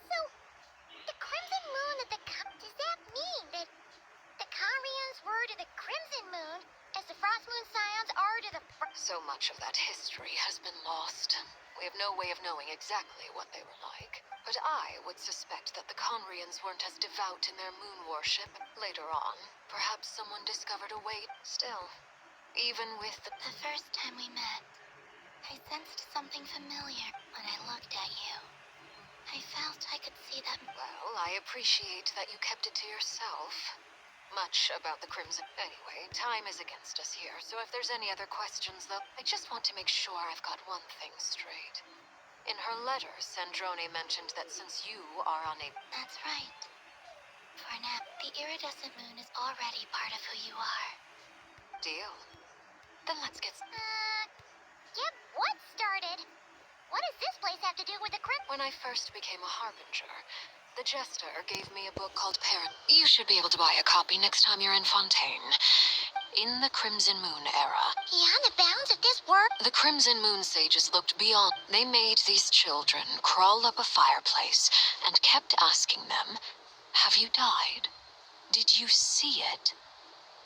So, the Crimson Moon of the... Does that mean that the Conrians were to the Crimson Moon as the Frost Moon Scions are to the... So much of that history has been lost. We have no way of knowing exactly what they were like. But I would suspect that the Conrians weren't as devout in their moon worship. Later on, perhaps someone discovered a way. Still, even with the... The first time we met, I sensed something familiar when I looked at you. I felt I could see that... Well, I appreciate that you kept it to yourself. Much about the Crimson... Anyway, time is against us here, so if there's any other questions, though, I just want to make sure I've got one thing straight. In her letter, Sandrone mentioned that since you are unable... That's right. For now, the iridescent moon is already part of who you are. Deal. Then let's get... Get what started? What does this place have to do with the When I first became a harbinger, the jester gave me a book called Parent. You should be able to buy a copy next time you're in Fontaine. In the Crimson Moon era, Beyond the bounds of this world? the Crimson Moon sages looked beyond. They made these children crawl up a fireplace and kept asking them, "Have you died? Did you see it?"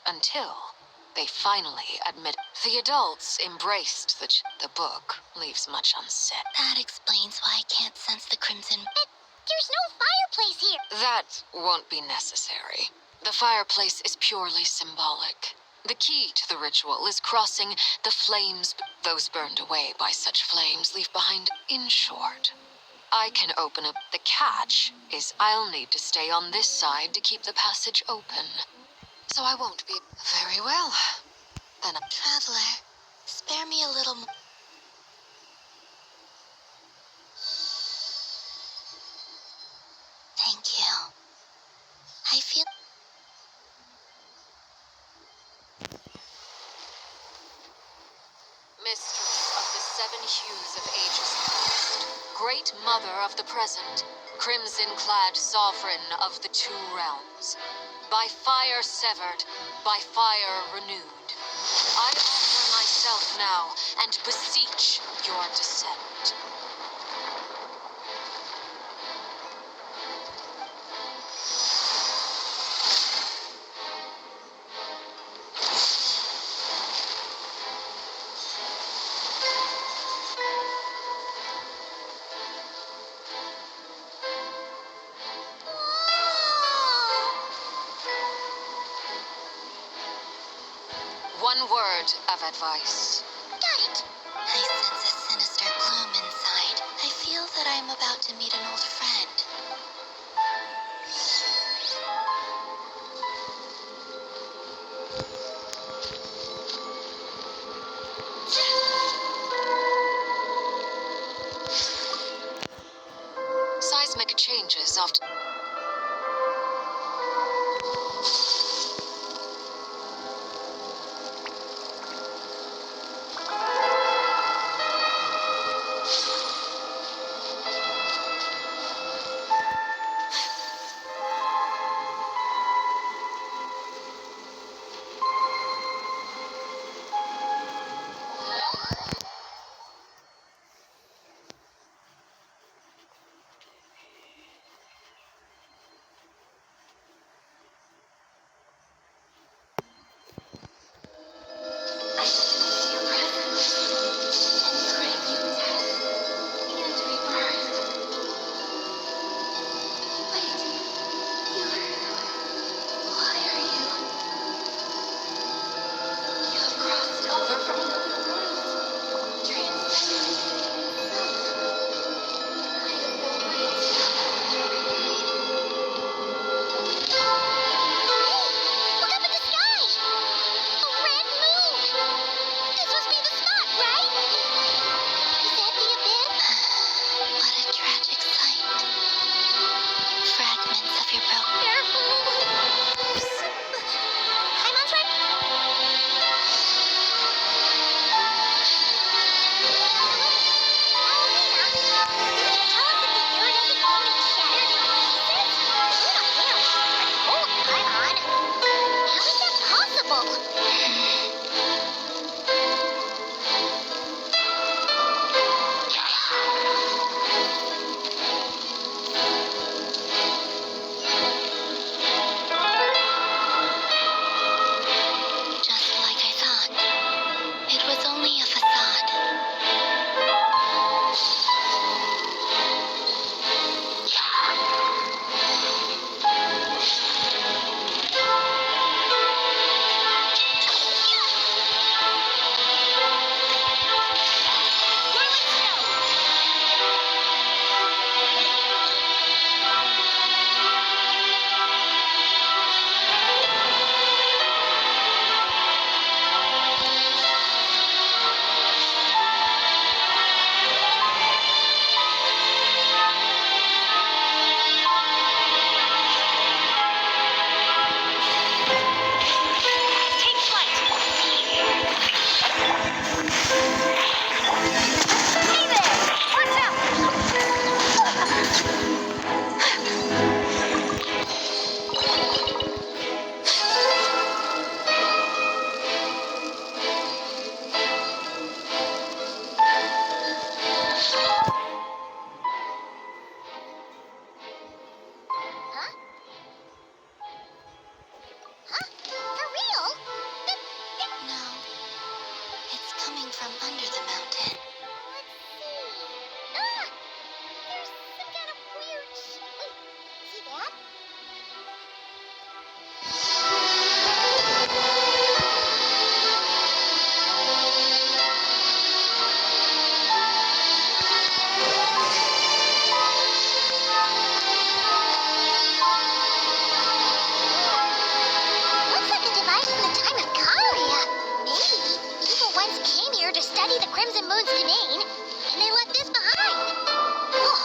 Until they finally admit. The adults embraced the book leaves much unsaid. That explains why I can't sense the crimson. There's no fireplace here. That won't be necessary. The fireplace is purely symbolic. The key to the ritual is crossing the flames. Those burned away by such flames leave behind. In short, I can open up. The catch is I'll need to stay on this side to keep the passage open. So I won't be... Very well. Then Traveler, spare me a little more. Thank you. I feel... Mistress of the seven hues of ages past, great mother of the present, crimson-clad sovereign of the two realms, by fire severed, by fire renewed, I offer myself now and beseech your descent. One word of advice. Got it. I sense a sinister gloom inside. I feel that I am about to meet an old friend. Seismic changes often... from under the mountain. Let's see. Ah! There's some kind of weird Wait, see that? Looks like a device from the time of Kalia. Maybe people once came here to study the Crimson Moon's domain, and they left this behind. Oh.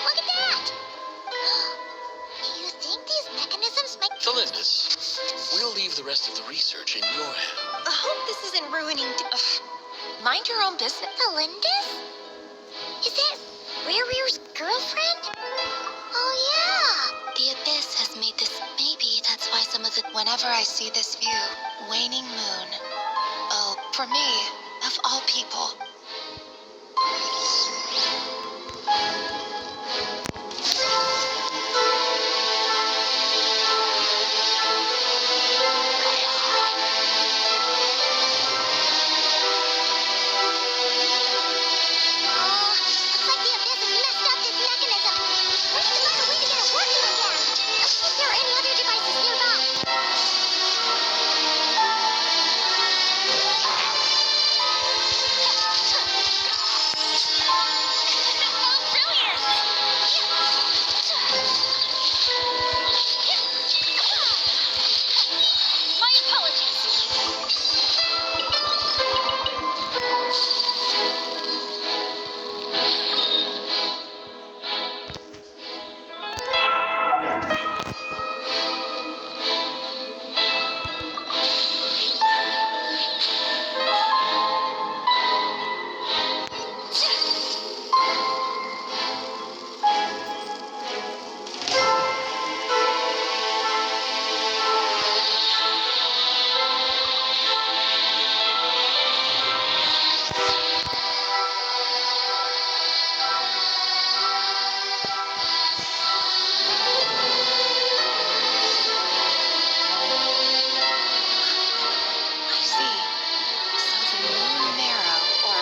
Look at that! You think these mechanisms might... Felindus, we'll leave the rest of the research in your hands. I hope this isn't ruining. Mind your own business. Felindus? Is that Rear's girlfriend? Oh, yeah! The Abyss has made this. Maybe that's why some of the. Whenever I see this view, waning moon. Oh, for me, of all people. Looks like the Abyss has messed up this mechanism. We need to find a way to get it working again. Let's see if there are any other devices nearby. My apologies. I see. So the moon marrow, or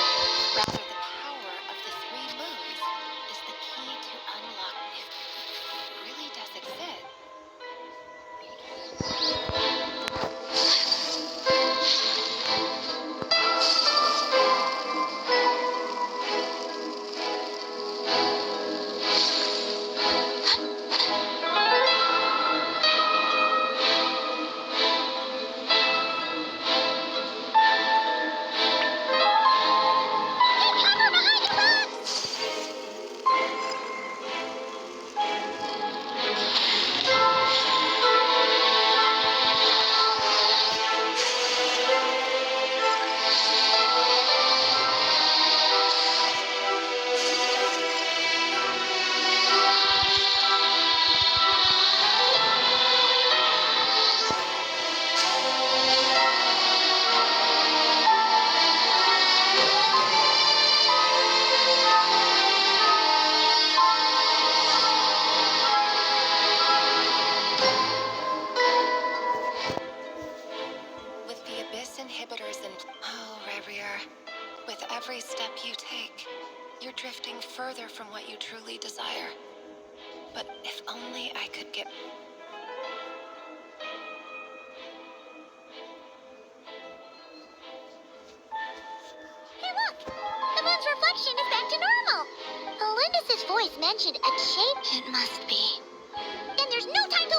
rather the power of the three moons, is the key to unlock it. Really does exist. Take cover behind the rocks! With the Abyss inhibitors and. Oh, Rebrier. With every step you take, you're drifting further from what you truly desire. But if only I could get. Hey, look! The moon's reflection is back to normal! Felindus's voice mentioned a shape. It must be. Then there's no time to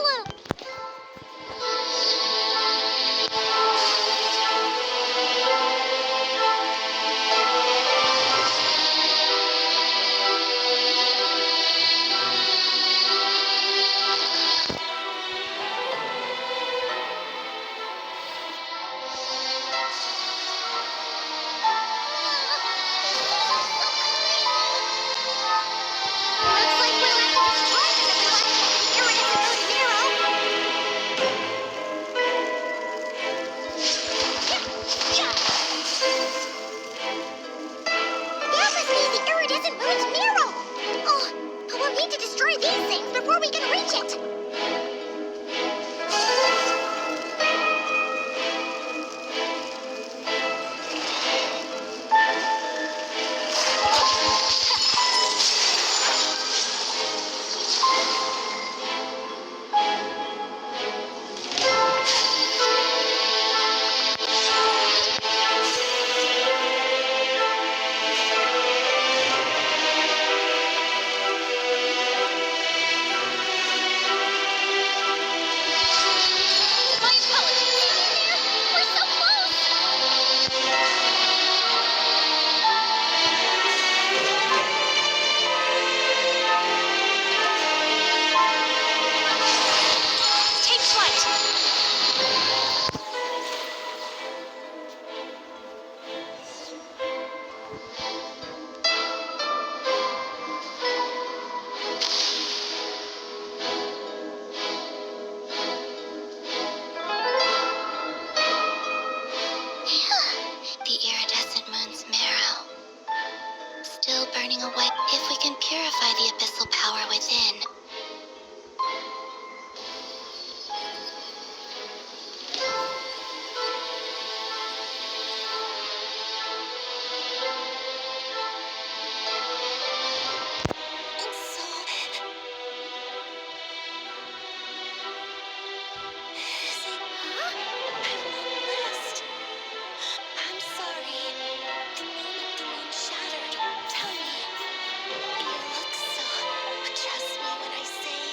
before we can reach it. The iridescent moon's marrow. Still burning away. If we can purify the abyssal power within. I'm sorry. The moment the moon shattered, tell me. You look so. Trust me when I say.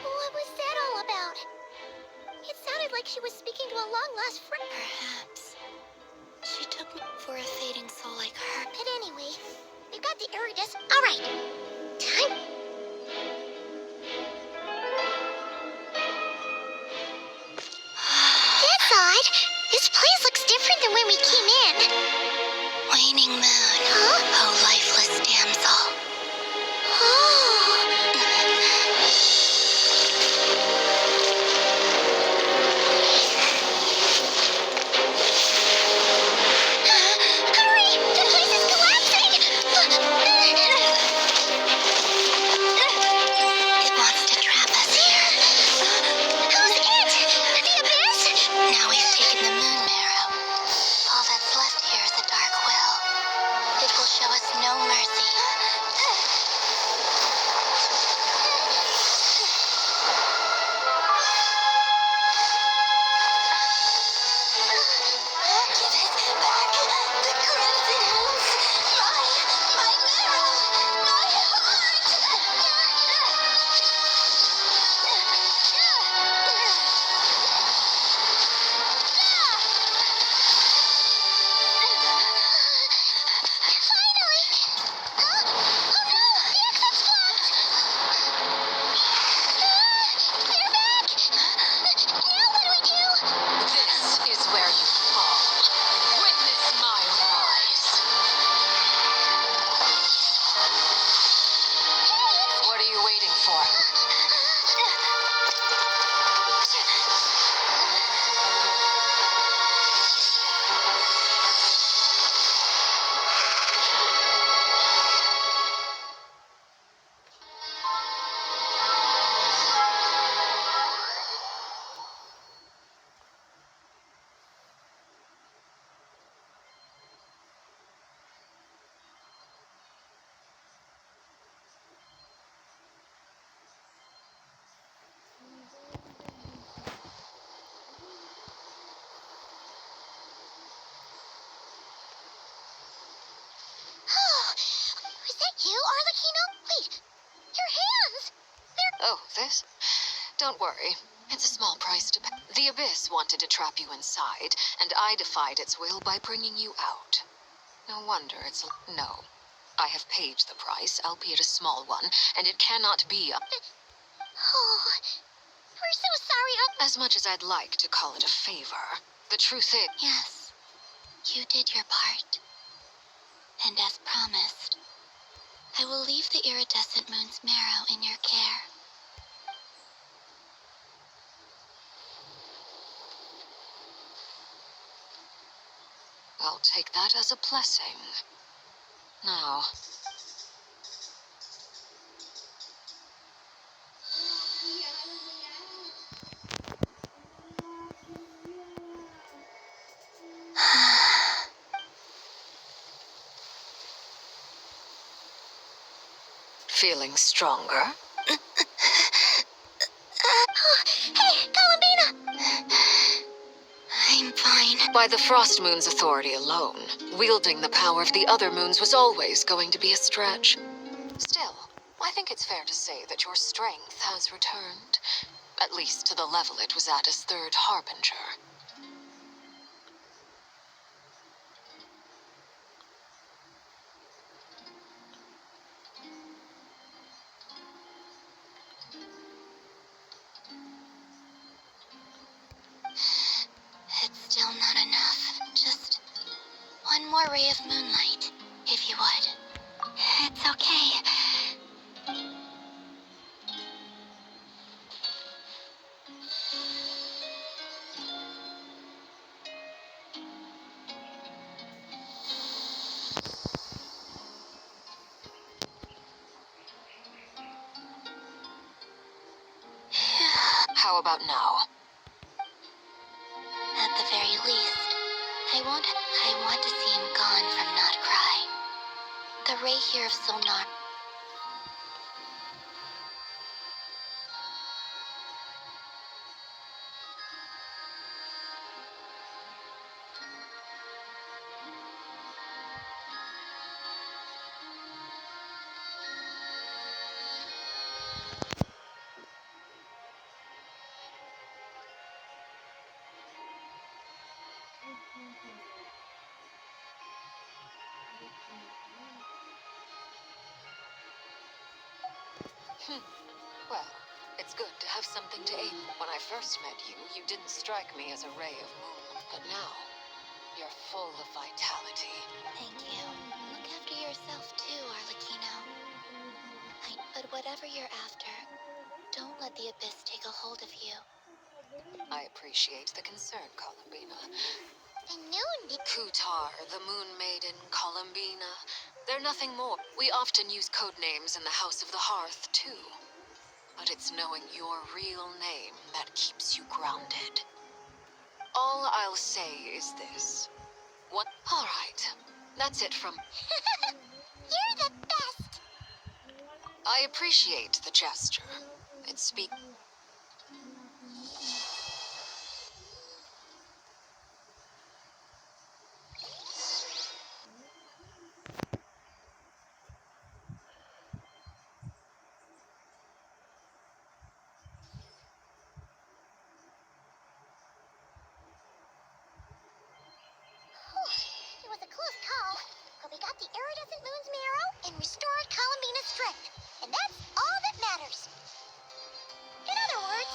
What was that all about? It sounded like she was speaking to a long-lost friend. Perhaps. She took me for a fading soul like her. But anyway, we've got the iridescent. All right. Time. That's odd. This place looks different than when we came in. Waning moon. Huh? Oh, lifeless damsel. Oh. Hurry! The place is collapsing! It wants to trap us here. Who's it? The abyss? Now we've taken the moon marrow. All that's left here is a dark will. It will show us no mercy. This is where you fall. Witness my rise. What are you waiting for? Is that you, Arlecchino? Wait, your hands! Oh, this? Don't worry. It's a small price to pay. The Abyss wanted to trap you inside, and I defied its will by bringing you out. No wonder it's... No. I have paid the price, albeit a small one, and it cannot be a... Oh, we're so sorry. As much as I'd like to call it a favor, the truth is... Yes, you did your part. And as promised, I will leave the iridescent moon's marrow in your care. I'll take that as a blessing. Now, feeling stronger? Hey, Columbina! I'm fine. By the Frost Moon's authority alone, wielding the power of the other moons was always going to be a stretch. Still, I think it's fair to say that your strength has returned, at least to the level it was at as Third Harbinger. It's still not enough. Just one more ray of moonlight, if you would. It's okay. How about now? At the very least, I want to see him gone from Not Cry. The ray here of Sonar. Well, it's good to have something to aim. When I first met you, you didn't strike me as a ray of moon. But now, you're full of vitality. Thank you. Look after yourself too, Arlecchino. But whatever you're after, don't let the Abyss take a hold of you. I appreciate the concern, Columbina. I knew Kutar, the Moon Maiden, Columbina. They're nothing more. We often use code names in the House of the Hearth, too. But it's knowing your real name that keeps you grounded. All I'll say is this. What? All right. That's it from... you're the best. I appreciate the gesture. It speaks... It was a close call, but we got the iridescent moon's marrow and restored Columbina's strength. And that's all that matters. In other words,